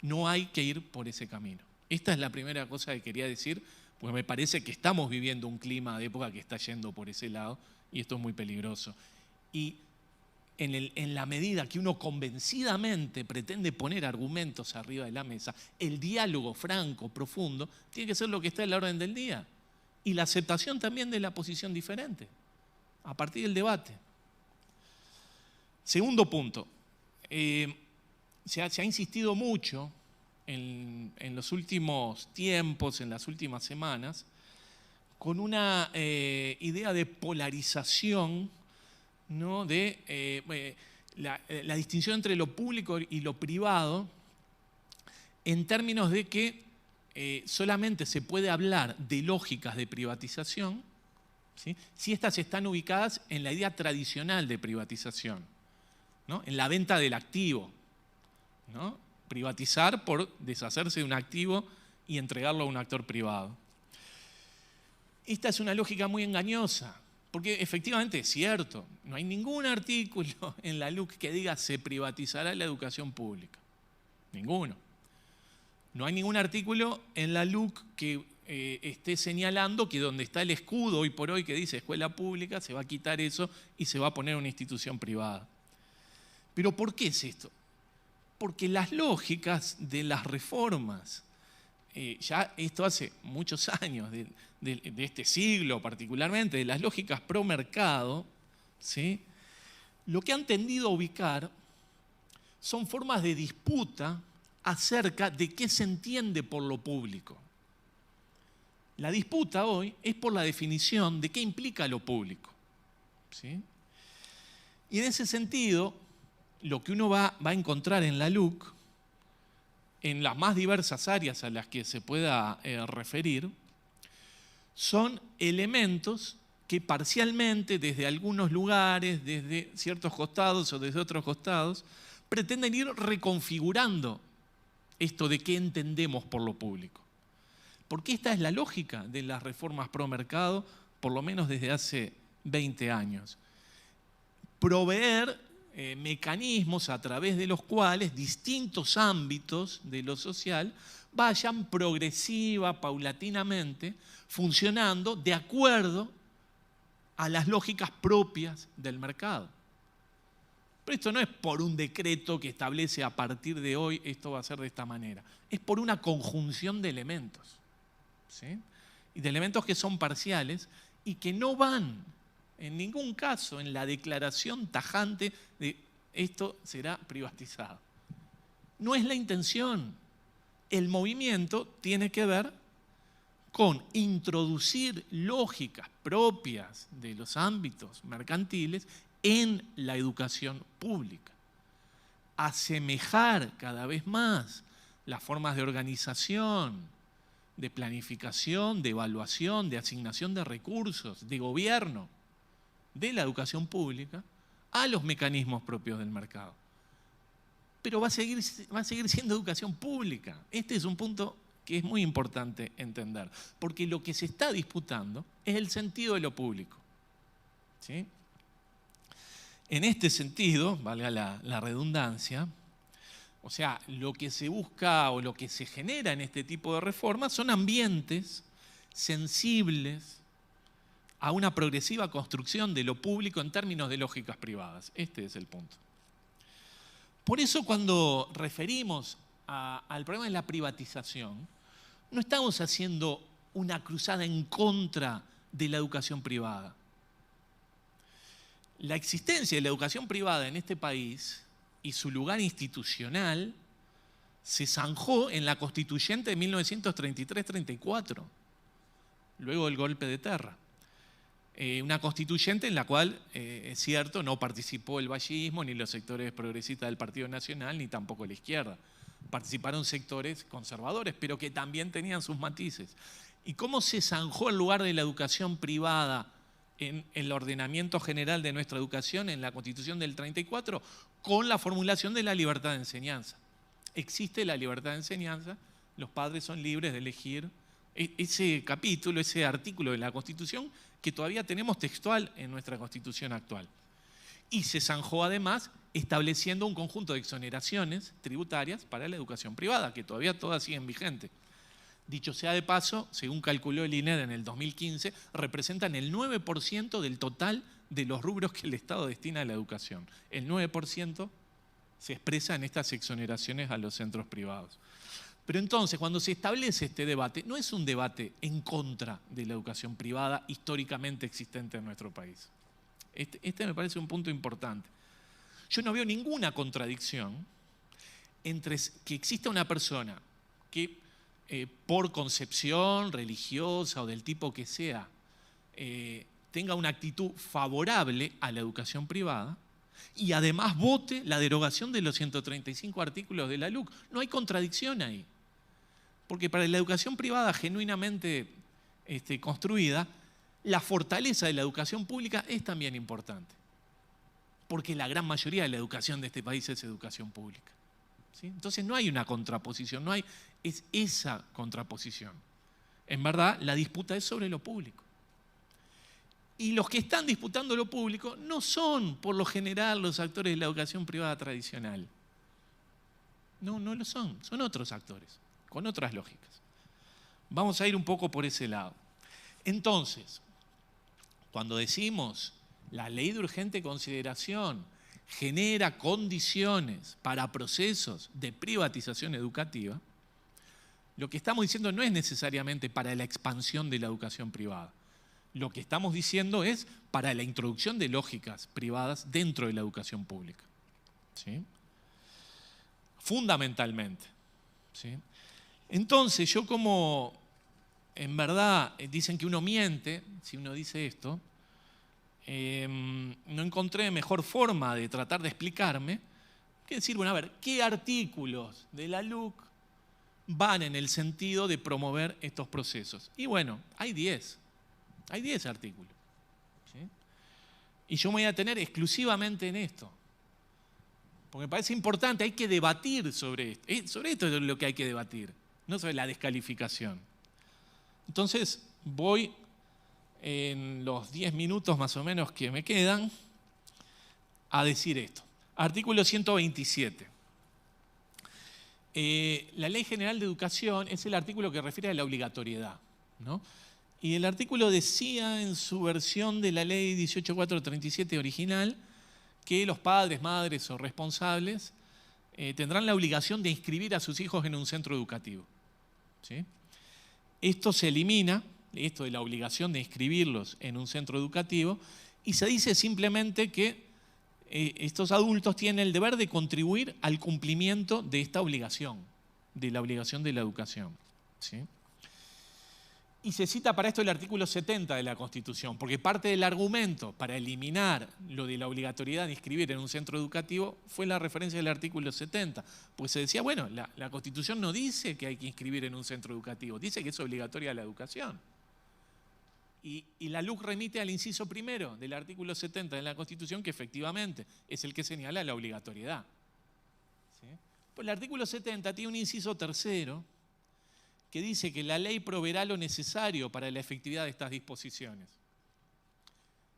No hay que ir por ese camino. Esta es la primera cosa que quería decir, porque me parece que estamos viviendo un clima de época que está yendo por ese lado, y esto es muy peligroso. Y en la medida que uno convencidamente pretende poner argumentos arriba de la mesa, el diálogo franco, profundo, tiene que ser lo que está en la orden del día. Y la aceptación también de la posición diferente, a partir del debate. Segundo punto, se ha insistido mucho en los últimos tiempos, en las últimas semanas, con una idea de polarización, ¿no? De la distinción entre lo público y lo privado, en términos de que solamente se puede hablar de lógicas de privatización, ¿sí? Si estas están ubicadas en la idea tradicional de privatización, ¿no? En la venta del activo, ¿no? Privatizar por deshacerse de un activo y entregarlo a un actor privado. Esta es una lógica muy engañosa, porque efectivamente es cierto, no hay ningún artículo en la LUC que diga se privatizará la educación pública. Ninguno. No hay ningún artículo en la LUC que esté señalando que donde está el escudo hoy por hoy que dice escuela pública, se va a quitar eso y se va a poner una institución privada. ¿Pero por qué es esto? Porque las lógicas de las reformas, ya esto hace muchos años, de este siglo particularmente, de las lógicas pro mercado, ¿sí? Lo que han tendido a ubicar son formas de disputa acerca de qué se entiende por lo público. La disputa hoy es por la definición de qué implica lo público, ¿sí? Y en ese sentido, lo que uno va a encontrar en la LUC, en las más diversas áreas a las que se pueda referir, son elementos que parcialmente, desde algunos lugares, desde ciertos costados o desde otros costados, pretenden ir reconfigurando esto de qué entendemos por lo público. Porque esta es la lógica de las reformas pro mercado, por lo menos desde hace 20 años. Proveer mecanismos a través de los cuales distintos ámbitos de lo social vayan progresiva, paulatinamente, funcionando de acuerdo a las lógicas propias del mercado. Pero esto no es por un decreto que establece a partir de hoy esto va a ser de esta manera. Es por una conjunción de elementos, ¿sí? Y de elementos que son parciales y que no van en ningún caso en la declaración tajante de esto será privatizado. No es la intención. El movimiento tiene que ver con introducir lógicas propias de los ámbitos mercantiles en la educación pública. Asemejar cada vez más las formas de organización, de planificación, de evaluación, de asignación de recursos, de gobierno de la educación pública a los mecanismos propios del mercado. Pero va a seguir siendo educación pública. Este es un punto que es muy importante entender, porque lo que se está disputando es el sentido de lo público, ¿sí? En este sentido, valga la redundancia, o sea, lo que se busca o lo que se genera en este tipo de reformas son ambientes sensibles a una progresiva construcción de lo público en términos de lógicas privadas. Este es el punto. Por eso cuando referimos al problema de la privatización, no estamos haciendo una cruzada en contra de la educación privada. La existencia de la educación privada en este país y su lugar institucional se zanjó en la Constituyente de 1933-34, luego del golpe de Terra. Una constituyente en la cual, es cierto, no participó el vallismo, ni los sectores progresistas del Partido Nacional, ni tampoco la izquierda. Participaron sectores conservadores, pero que también tenían sus matices. ¿Y cómo se zanjó el lugar de la educación privada en el ordenamiento general de nuestra educación, en la Constitución del 34? Con la formulación de la libertad de enseñanza. Existe la libertad de enseñanza, los padres son libres de elegir. Ese capítulo, ese artículo de la Constitución que todavía tenemos textual en nuestra Constitución actual. Y se zanjó además estableciendo un conjunto de exoneraciones tributarias para la educación privada, que todavía todas siguen vigentes. Dicho sea de paso, según calculó el INED en el 2015, representan el 9% del total de los rubros que el Estado destina a la educación. El 9% se expresa en estas exoneraciones a los centros privados. Pero entonces, cuando se establece este debate, no es un debate en contra de la educación privada históricamente existente en nuestro país. Este me parece un punto importante. Yo no veo ninguna contradicción entre que exista una persona que por concepción religiosa o del tipo que sea, tenga una actitud favorable a la educación privada y además vote la derogación de los 135 artículos de la LUC. No hay contradicción ahí. Porque para la educación privada genuinamente construida, la fortaleza de la educación pública es también importante. Porque la gran mayoría de la educación de este país es educación pública, ¿sí? Entonces no hay una contraposición, es esa contraposición. En verdad, la disputa es sobre lo público. Y los que están disputando lo público no son, por lo general, los actores de la educación privada tradicional. No lo son otros actores, con otras lógicas. Vamos a ir un poco por ese lado. Entonces, cuando decimos la ley de urgente consideración genera condiciones para procesos de privatización educativa, lo que estamos diciendo no es necesariamente para la expansión de la educación privada. Lo que estamos diciendo es para la introducción de lógicas privadas dentro de la educación pública, ¿sí? Fundamentalmente, ¿sí? Entonces, yo como en verdad dicen que uno miente si uno dice esto, no encontré mejor forma de tratar de explicarme que decir, bueno, a ver, ¿qué artículos de la LUC van en el sentido de promover estos procesos? Y bueno, hay 10 artículos. ¿Sí? Y yo me voy a detener exclusivamente en esto, porque me parece importante, hay que debatir sobre esto. Sobre esto es lo que hay que debatir, no sobre la descalificación. Entonces, voy en los 10 minutos más o menos que me quedan a decir esto. Artículo 127. La Ley General de Educación es el artículo que refiere a la obligatoriedad, ¿no? Y el artículo decía en su versión de la Ley 18.437 original que los padres, madres o responsables tendrán la obligación de inscribir a sus hijos en un centro educativo. ¿Sí? Esto se elimina, esto de la obligación de inscribirlos en un centro educativo, y se dice simplemente que estos adultos tienen el deber de contribuir al cumplimiento de esta obligación, de la obligación de la educación. ¿Sí? Y se cita para esto el artículo 70 de la Constitución, porque parte del argumento para eliminar lo de la obligatoriedad de inscribir en un centro educativo fue la referencia del artículo 70. Pues se decía, bueno, la Constitución no dice que hay que inscribir en un centro educativo, dice que es obligatoria la educación. Y la LUC remite al inciso primero del artículo 70 de la Constitución, que efectivamente es el que señala la obligatoriedad. ¿Sí? Pues el artículo 70 tiene un inciso tercero, que dice que la ley proveerá lo necesario para la efectividad de estas disposiciones.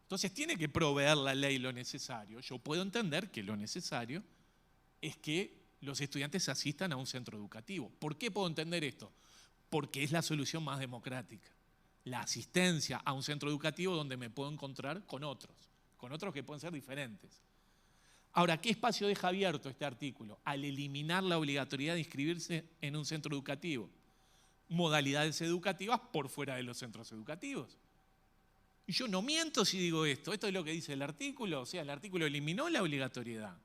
Entonces tiene que proveer la ley lo necesario. Yo puedo entender que lo necesario es que los estudiantes asistan a un centro educativo. ¿Por qué puedo entender esto? Porque es la solución más democrática. La asistencia a un centro educativo donde me puedo encontrar con otros que pueden ser diferentes. Ahora, ¿qué espacio deja abierto este artículo? Al eliminar la obligatoriedad de inscribirse en un centro educativo. Modalidades educativas por fuera de los centros educativos. Y yo no miento si digo esto. Esto es lo que dice el artículo. O sea, el artículo eliminó la obligatoriedad.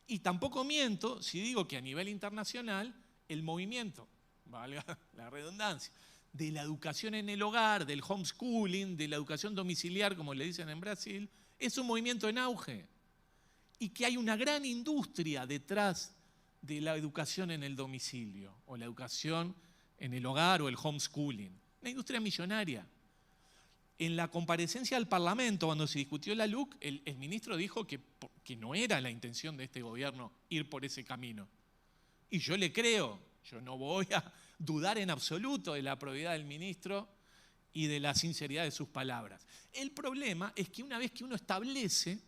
Y tampoco miento si digo que a nivel internacional el movimiento, valga la redundancia, de la educación en el hogar, del homeschooling, de la educación domiciliar, como le dicen en Brasil, es un movimiento en auge. Y que hay una gran industria detrás de la educación en el domicilio, o la educación en el hogar o el homeschooling. Una industria millonaria. En la comparecencia al Parlamento, cuando se discutió la LUC, el ministro dijo que no era la intención de este gobierno ir por ese camino. Y yo le creo, yo no voy a dudar en absoluto de la probidad del ministro y de la sinceridad de sus palabras. El problema es que una vez que uno establece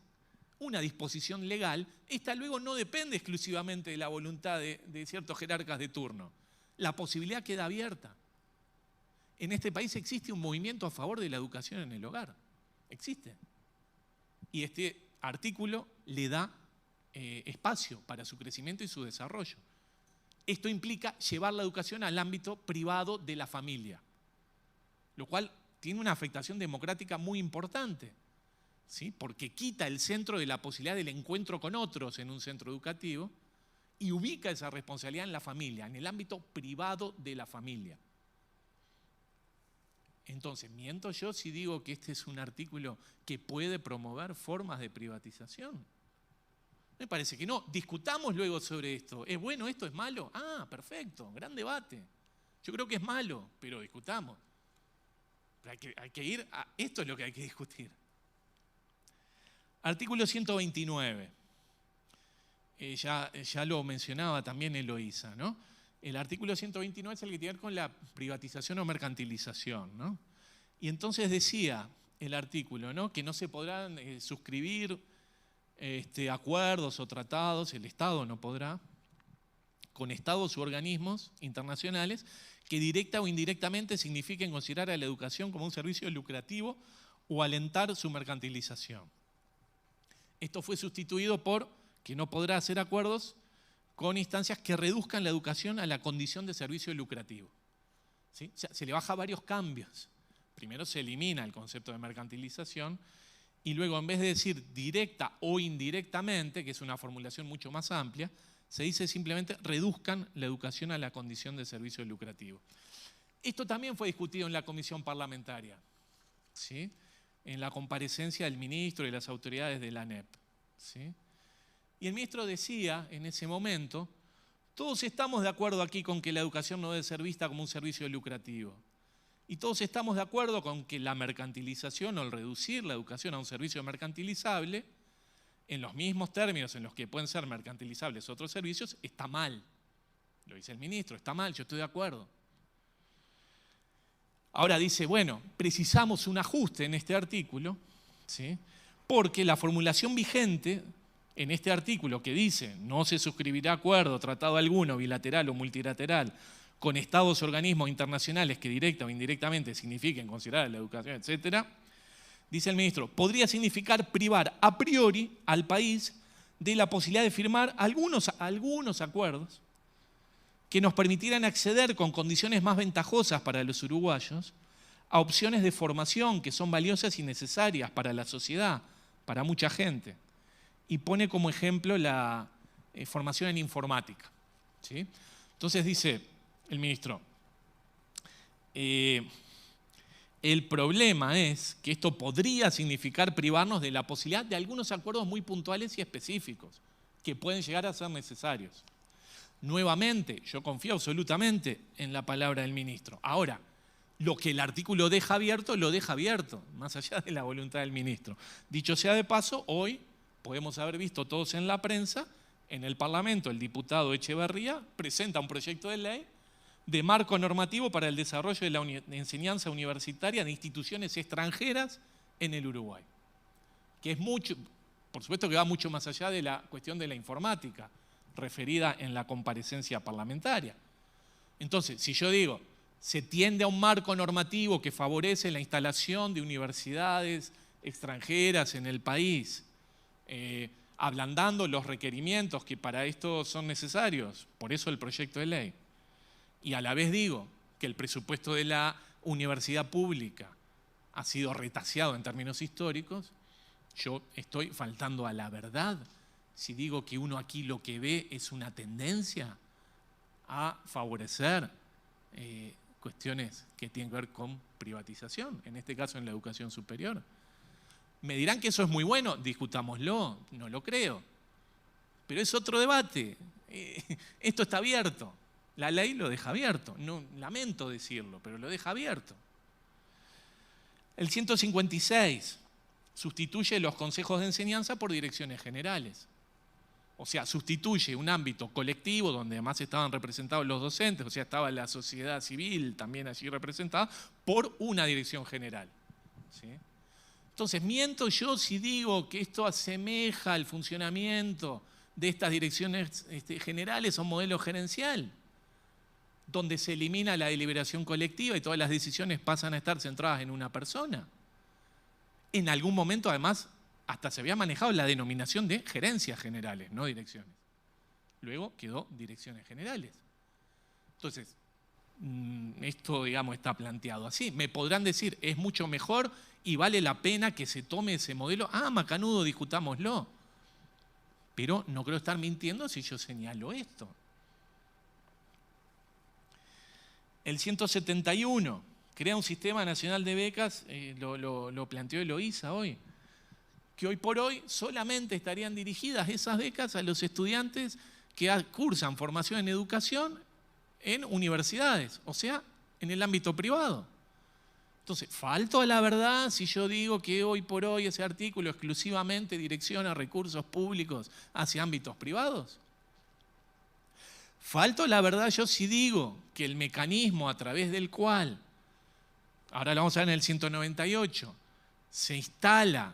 una disposición legal, esta luego no depende exclusivamente de la voluntad de ciertos jerarcas de turno. La posibilidad queda abierta. En este país existe un movimiento a favor de la educación en el hogar. Existe. Y este artículo le da espacio para su crecimiento y su desarrollo. Esto implica llevar la educación al ámbito privado de la familia, lo cual tiene una afectación democrática muy importante, ¿sí? Porque quita el centro de la posibilidad del encuentro con otros en un centro educativo y ubica esa responsabilidad en la familia, en el ámbito privado de la familia. Entonces, ¿miento yo si digo que este es un artículo que puede promover formas de privatización? Me parece que no. Discutamos luego sobre esto. ¿Es bueno esto? ¿Es malo? Ah, perfecto, gran debate. Yo creo que es malo, pero discutamos. Pero hay que ir a esto, es lo que hay que discutir. Artículo 129. Ya lo mencionaba también Eloísa, ¿no? El artículo 129 es el que tiene que ver con la privatización o mercantilización, ¿no? Y entonces decía el artículo, ¿no?, que no se podrán suscribir acuerdos o tratados, el Estado no podrá, con estados u organismos internacionales que directa o indirectamente signifiquen considerar a la educación como un servicio lucrativo o alentar su mercantilización. Esto fue sustituido por que no podrá hacer acuerdos con instancias que reduzcan la educación a la condición de servicio lucrativo. ¿Sí? O sea, se le baja varios cambios. Primero se elimina el concepto de mercantilización y luego, en vez de decir directa o indirectamente, que es una formulación mucho más amplia, se dice simplemente reduzcan la educación a la condición de servicio lucrativo. Esto también fue discutido en la comisión parlamentaria, ¿sí? En la comparecencia del ministro y las autoridades de la ANEP, ¿sí? Y el ministro decía en ese momento, todos estamos de acuerdo aquí con que la educación no debe ser vista como un servicio lucrativo. Y todos estamos de acuerdo con que la mercantilización o el reducir la educación a un servicio mercantilizable, en los mismos términos en los que pueden ser mercantilizables otros servicios, está mal. Lo dice el ministro, está mal, yo estoy de acuerdo. Ahora dice, bueno, precisamos un ajuste en este artículo, ¿sí? Porque la formulación vigente en este artículo que dice no se suscribirá acuerdo, tratado alguno, bilateral o multilateral, con estados o organismos internacionales que directa o indirectamente signifiquen considerar la educación, etc., dice el ministro, podría significar privar a priori al país de la posibilidad de firmar algunos acuerdos que nos permitieran acceder con condiciones más ventajosas para los uruguayos a opciones de formación que son valiosas y necesarias para la sociedad, para mucha gente. Y pone como ejemplo la formación en informática, ¿sí? Entonces dice el ministro, el problema es que esto podría significar privarnos de la posibilidad de algunos acuerdos muy puntuales y específicos que pueden llegar a ser necesarios. Nuevamente, yo confío absolutamente en la palabra del ministro. Ahora, lo que el artículo deja abierto, lo deja abierto, más allá de la voluntad del ministro. Dicho sea de paso, hoy podemos haber visto todos en la prensa, en el Parlamento, el diputado Echeverría presenta un proyecto de ley de marco normativo para el desarrollo de la enseñanza universitaria de instituciones extranjeras en el Uruguay. Que es mucho, por supuesto que va mucho más allá de la cuestión de la informática, referida en la comparecencia parlamentaria. Entonces, si yo digo, se tiende a un marco normativo que favorece la instalación de universidades extranjeras en el país, ablandando los requerimientos que para esto son necesarios, por eso el proyecto de ley, y a la vez digo que el presupuesto de la universidad pública ha sido retaseado en términos históricos, yo estoy faltando a la verdad si digo que uno aquí lo que ve es una tendencia a favorecer cuestiones que tienen que ver con privatización, en este caso en la educación superior. Me dirán que eso es muy bueno, discutámoslo, no lo creo. Pero es otro debate. Esto está abierto. La ley lo deja abierto. No, lamento decirlo, pero lo deja abierto. El 156 sustituye los consejos de enseñanza por direcciones generales. O sea, sustituye un ámbito colectivo donde además estaban representados los docentes, o sea, estaba la sociedad civil también allí representada, por una dirección general, ¿sí? Entonces, miento yo si digo que esto asemeja al funcionamiento de estas direcciones generales a un modelo gerencial, donde se elimina la deliberación colectiva y todas las decisiones pasan a estar centradas en una persona. En algún momento, además, hasta se había manejado la denominación de gerencias generales, no direcciones. Luego quedó direcciones generales. Entonces, esto, digamos, está planteado así. Me podrán decir, es mucho mejor y vale la pena que se tome ese modelo. Ah, macanudo, discutámoslo. Pero no creo estar mintiendo si yo señalo esto. El 171 crea un sistema nacional de becas, lo planteó Eloísa hoy, que hoy por hoy solamente estarían dirigidas esas becas a los estudiantes que cursan formación en educación en universidades, o sea, en el ámbito privado. Entonces, ¿falto a la verdad si yo digo que hoy por hoy ese artículo exclusivamente direcciona recursos públicos hacia ámbitos privados? ¿Falto a la verdad yo si digo que el mecanismo a través del cual, ahora lo vamos a ver en el 198, se instala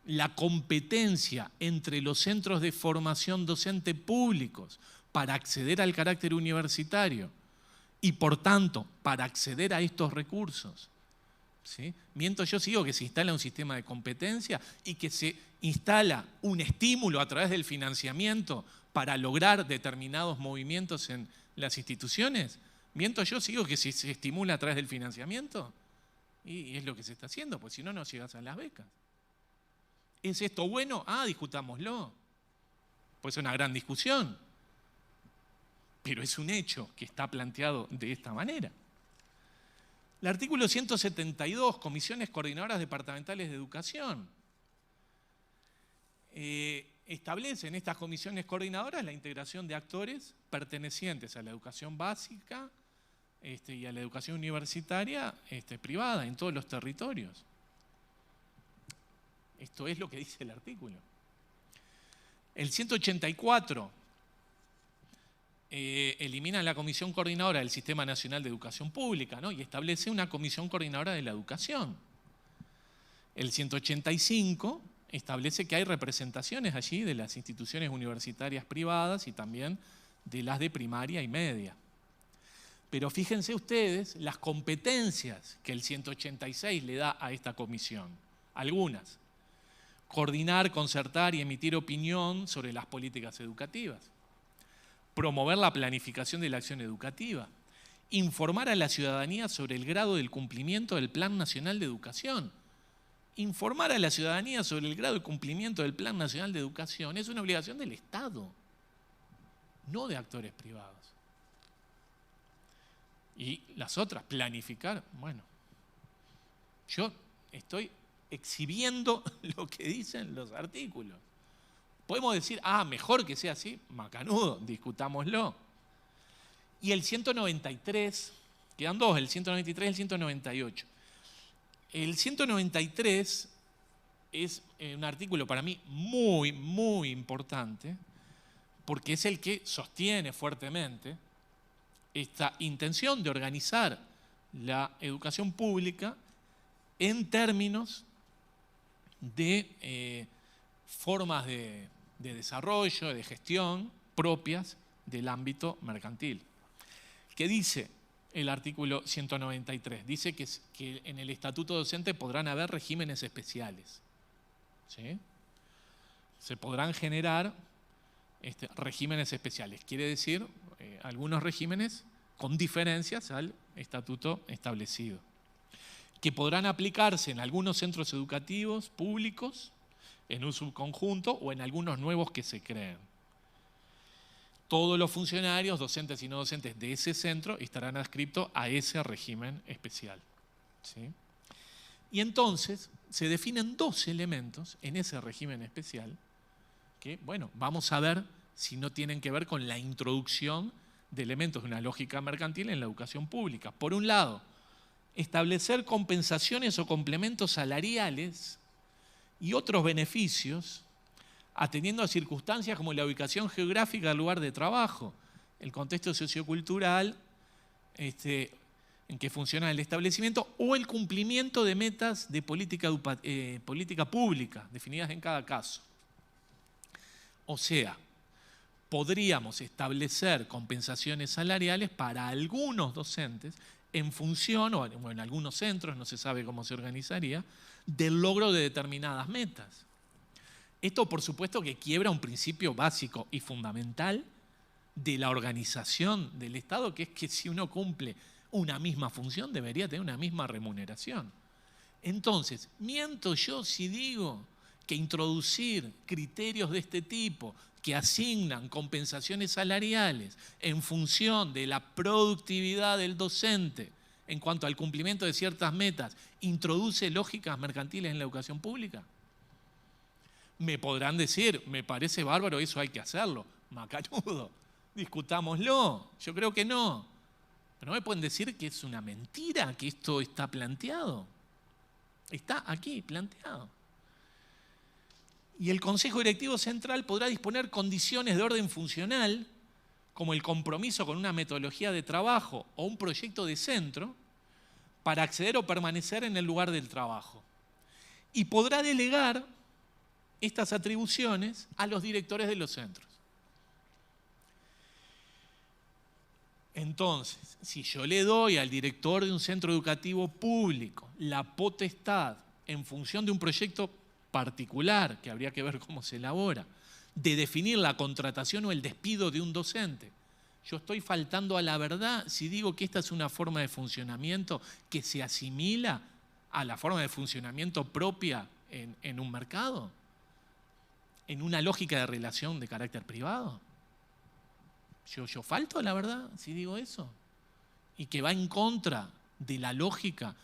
la competencia entre los centros de formación docente públicos para acceder al carácter universitario y, por tanto, para acceder a estos recursos, ¿sí? Miento yo si digo que se instala un sistema de competencia y que se instala un estímulo a través del financiamiento para lograr determinados movimientos en las instituciones. Miento yo si digo que se estimula a través del financiamiento y es lo que se está haciendo, pues si no, no llegas a las becas. ¿Es esto bueno? Ah, discutámoslo. Pues es una gran discusión. Pero es un hecho que está planteado de esta manera. El artículo 172, comisiones coordinadoras departamentales de educación. Establece en estas comisiones coordinadoras la integración de actores pertenecientes a la educación básica y a la educación universitaria privada en todos los territorios. Esto es lo que dice el artículo. El 184 elimina la Comisión Coordinadora del Sistema Nacional de Educación Pública, ¿no? Y establece una Comisión Coordinadora de la Educación. El 185 establece que hay representaciones allí de las instituciones universitarias privadas y también de las de primaria y media. Pero fíjense ustedes las competencias que el 186 le da a esta comisión. Algunas. Coordinar, concertar y emitir opinión sobre las políticas educativas. Promover la planificación de la acción educativa. Informar a la ciudadanía sobre el grado del cumplimiento del Plan Nacional de Educación. Informar a la ciudadanía sobre el grado de cumplimiento del Plan Nacional de Educación es una obligación del Estado, no de actores privados. Y las otras, planificar, bueno, yo estoy exhibiendo lo que dicen los artículos. Podemos decir, mejor que sea así, macanudo, discutámoslo. Y el 193, quedan dos, el 193 y el 198. El 193 es un artículo para mí muy, muy importante, porque es el que sostiene fuertemente esta intención de organizar la educación pública en términos de formas de desarrollo, de gestión propias del ámbito mercantil. ¿Qué dice el artículo 193? Dice que en el estatuto docente podrán haber regímenes especiales. ¿Sí? Se podrán generar regímenes especiales. Quiere decir, algunos regímenes con diferencias al estatuto establecido, que podrán aplicarse en algunos centros educativos públicos, en un subconjunto o en algunos nuevos que se creen. Todos los funcionarios, docentes y no docentes de ese centro estarán adscritos a ese régimen especial. ¿Sí? Y entonces se definen dos elementos en ese régimen especial que, bueno, vamos a ver si no tienen que ver con la introducción de elementos de una lógica mercantil en la educación pública. Por un lado, establecer compensaciones o complementos salariales y otros beneficios atendiendo a circunstancias como la ubicación geográfica del lugar de trabajo, el contexto sociocultural en que funciona el establecimiento o el cumplimiento de metas de política pública definidas en cada caso. O sea, podríamos establecer compensaciones salariales para algunos docentes en función, o en algunos centros, no se sabe cómo se organizaría, del logro de determinadas metas. Esto, por supuesto, que quiebra un principio básico y fundamental de la organización del Estado, que es que si uno cumple una misma función, debería tener una misma remuneración. Entonces, miento yo si digo que introducir criterios de este tipo que asignan compensaciones salariales en función de la productividad del docente en cuanto al cumplimiento de ciertas metas, introduce lógicas mercantiles en la educación pública. Me podrán decir, me parece bárbaro, eso hay que hacerlo. Macanudo, discutámoslo. Yo creo que no. Pero no me pueden decir que es una mentira que esto está planteado. Está aquí planteado. Y el Consejo Directivo Central podrá disponer condiciones de orden funcional, como el compromiso con una metodología de trabajo o un proyecto de centro, para acceder o permanecer en el lugar del trabajo. Y podrá delegar estas atribuciones a los directores de los centros. Entonces, si yo le doy al director de un centro educativo público la potestad, en función de un proyecto particular, que habría que ver cómo se elabora, de definir la contratación o el despido de un docente, yo estoy faltando a la verdad si digo que esta es una forma de funcionamiento que se asimila a la forma de funcionamiento propia en un mercado, en una lógica de relación de carácter privado. Yo falto a la verdad si digo eso, y que va en contra de la lógica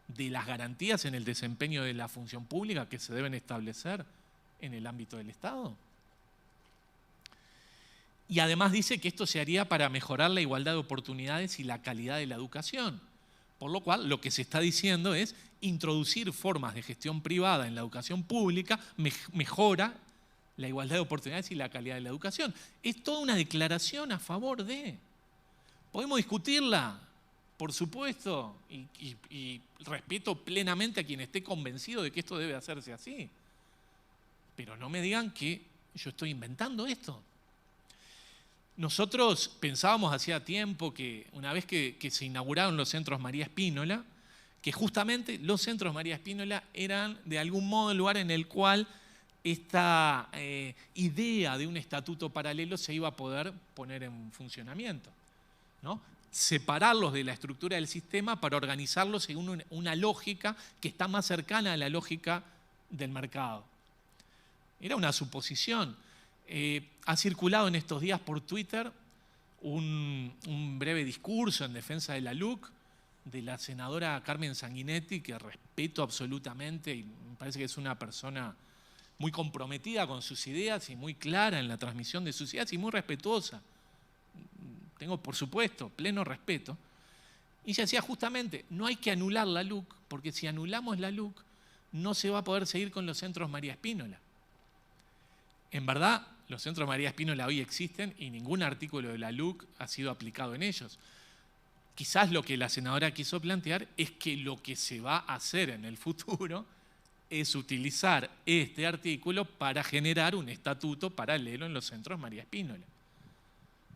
de las garantías en el desempeño de la función pública que se deben establecer en el ámbito del Estado? Y además dice que esto se haría para mejorar la igualdad de oportunidades y la calidad de la educación. Por lo cual, lo que se está diciendo es introducir formas de gestión privada en la educación pública mejora la igualdad de oportunidades y la calidad de la educación. Es toda una declaración a favor de. Podemos discutirla, por supuesto, y respeto plenamente a quien esté convencido de que esto debe hacerse así. Pero no me digan que yo estoy inventando esto. Nosotros pensábamos hacía tiempo que una vez que se inauguraron los centros María Spínola, que justamente los centros María Spínola eran de algún modo el lugar en el cual esta idea de un estatuto paralelo se iba a poder poner en funcionamiento, ¿no? Separarlos de la estructura del sistema para organizarlos según una lógica que está más cercana a la lógica del mercado. Era una suposición. Ha circulado en estos días por Twitter un breve discurso en defensa de la LUC de la senadora Carmen Sanguinetti, que respeto absolutamente y me parece que es una persona muy comprometida con sus ideas y muy clara en la transmisión de sus ideas y muy respetuosa. Tengo, por supuesto, pleno respeto. Y ella decía justamente, no hay que anular la LUC, porque si anulamos la LUC, no se va a poder seguir con los centros María Spínola. En verdad, los centros María Spínola hoy existen y ningún artículo de la LUC ha sido aplicado en ellos. Quizás lo que la senadora quiso plantear es que lo que se va a hacer en el futuro es utilizar este artículo para generar un estatuto paralelo en los centros María Spínola,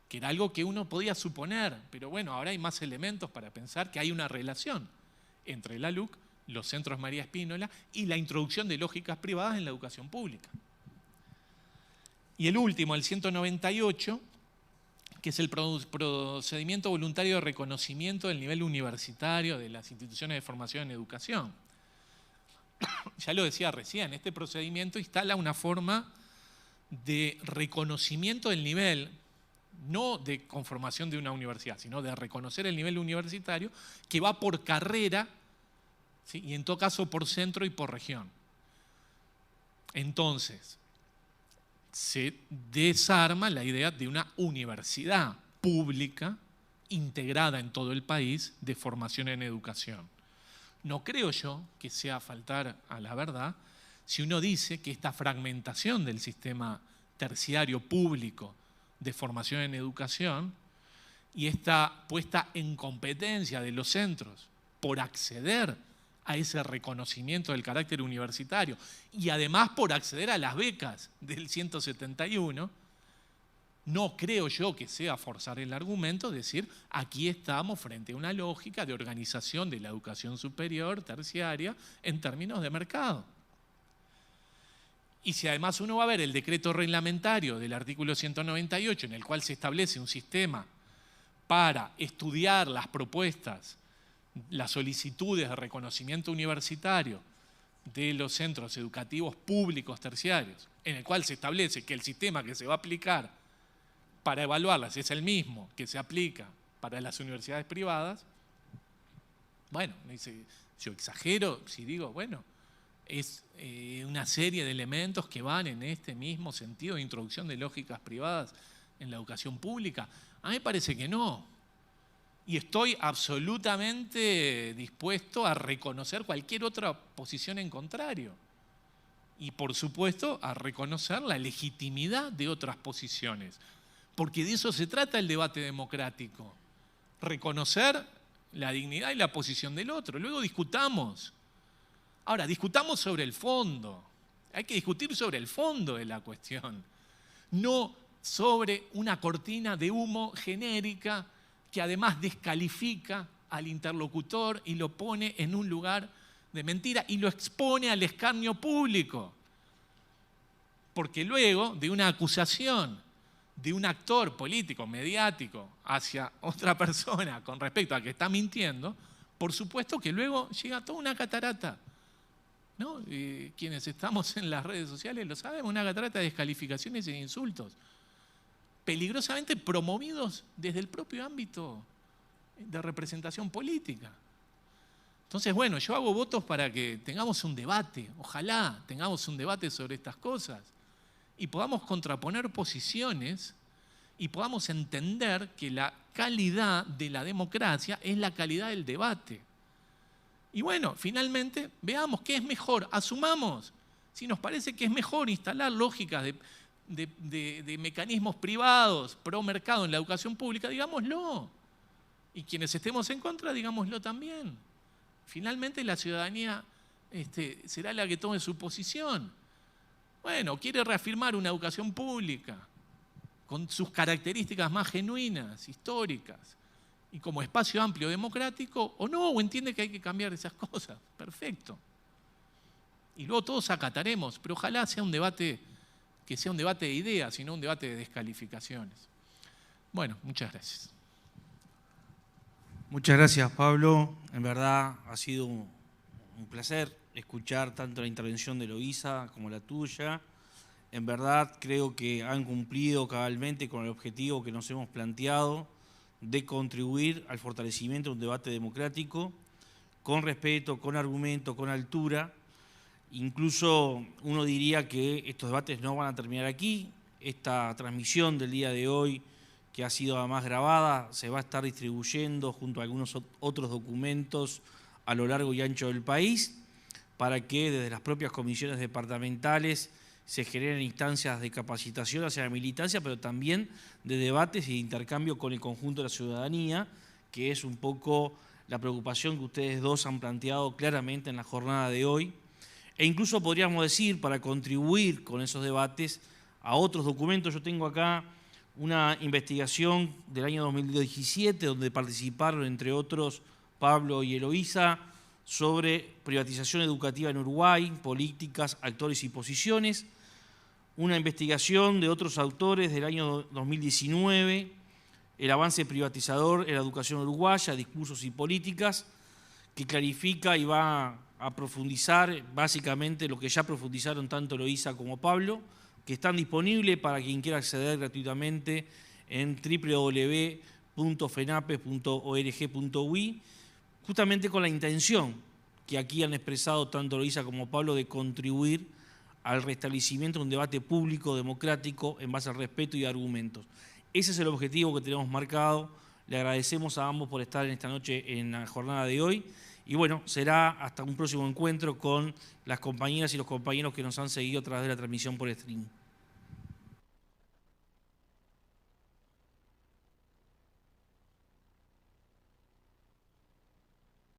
que era algo que uno podía suponer, pero bueno, ahora hay más elementos para pensar que hay una relación entre la LUC, los centros María Spínola y la introducción de lógicas privadas en la educación pública. Y el último, el 198, que es el procedimiento voluntario de reconocimiento del nivel universitario de las instituciones de formación en educación. Ya lo decía recién, este procedimiento instala una forma de reconocimiento del nivel, no de conformación de una universidad, sino de reconocer el nivel universitario, que va por carrera, ¿sí? Y en todo caso por centro y por región. Entonces, se desarma la idea de una universidad pública integrada en todo el país de formación en educación. No creo yo que sea faltar a la verdad si uno dice que esta fragmentación del sistema terciario público de formación en educación y esta puesta en competencia de los centros por acceder a ese reconocimiento del carácter universitario y además por acceder a las becas del 171, no creo yo que sea forzar el argumento decir aquí estamos frente a una lógica de organización de la educación superior, terciaria, en términos de mercado. Y si además uno va a ver el decreto reglamentario del artículo 198, en el cual se establece un sistema para estudiar las propuestas, las solicitudes de reconocimiento universitario de los centros educativos públicos terciarios, en el cual se establece que el sistema que se va a aplicar para evaluarlas es el mismo que se aplica para las universidades privadas, bueno, yo exagero si digo, bueno, es una serie de elementos que van en este mismo sentido de introducción de lógicas privadas en la educación pública. A mí me parece que no. Y estoy absolutamente dispuesto a reconocer cualquier otra posición en contrario. Y por supuesto a reconocer la legitimidad de otras posiciones. Porque de eso se trata el debate democrático. Reconocer la dignidad y la posición del otro. Luego discutamos. Ahora, discutamos sobre el fondo. Hay que discutir sobre el fondo de la cuestión. No sobre una cortina de humo genérica que además descalifica al interlocutor y lo pone en un lugar de mentira y lo expone al escarnio público. Porque luego de una acusación de un actor político, mediático, hacia otra persona con respecto a que está mintiendo, por supuesto que luego llega toda una catarata, ¿no? Quienes estamos en las redes sociales lo sabemos, una catarata de descalificaciones e insultos, peligrosamente promovidos desde el propio ámbito de representación política. Entonces, bueno, yo hago votos para que tengamos un debate, ojalá tengamos un debate sobre estas cosas y podamos contraponer posiciones y podamos entender que la calidad de la democracia es la calidad del debate. Y bueno, finalmente, veamos qué es mejor, asumamos. Si nos parece que es mejor instalar lógicas de mecanismos privados, pro mercado en la educación pública, digámoslo. Y quienes estemos en contra, digámoslo también. Finalmente la ciudadanía será la que tome su posición. Bueno, quiere reafirmar una educación pública con sus características más genuinas, históricas, y como espacio amplio democrático, o no, o entiende que hay que cambiar esas cosas. Perfecto. Y luego todos acataremos, pero ojalá sea un debate que sea un debate de ideas y no un debate de descalificaciones. Bueno, muchas gracias. Muchas gracias, Pablo. En verdad ha sido un placer escuchar tanto la intervención de Eloísa como la tuya. En verdad creo que han cumplido cabalmente con el objetivo que nos hemos planteado de contribuir al fortalecimiento de un debate democrático con respeto, con argumento, con altura. Incluso uno diría que estos debates no van a terminar aquí. Esta transmisión del día de hoy, que ha sido además grabada, se va a estar distribuyendo junto a algunos otros documentos a lo largo y ancho del país, para que desde las propias comisiones departamentales se generen instancias de capacitación hacia la militancia, pero también de debates y de intercambio con el conjunto de la ciudadanía, que es un poco la preocupación que ustedes dos han planteado claramente en la jornada de hoy. E incluso podríamos decir, para contribuir con esos debates, a otros documentos. Yo tengo acá una investigación del año 2017, donde participaron, entre otros, Pablo y Eloísa, sobre privatización educativa en Uruguay, políticas, actores y posiciones. Una investigación de otros autores del año 2019, el avance privatizador en la educación uruguaya, discursos y políticas, que clarifica y va a profundizar básicamente lo que ya profundizaron tanto Eloísa como Pablo, que están disponibles para quien quiera acceder gratuitamente en www.fenape.org.uy, justamente con la intención que aquí han expresado tanto Eloísa como Pablo de contribuir al restablecimiento de un debate público, democrático, en base al respeto y argumentos. Ese es el objetivo que tenemos marcado. Le agradecemos a ambos por estar en esta noche en la jornada de hoy. Y bueno, será hasta un próximo encuentro con las compañeras y los compañeros que nos han seguido a través de la transmisión por streaming.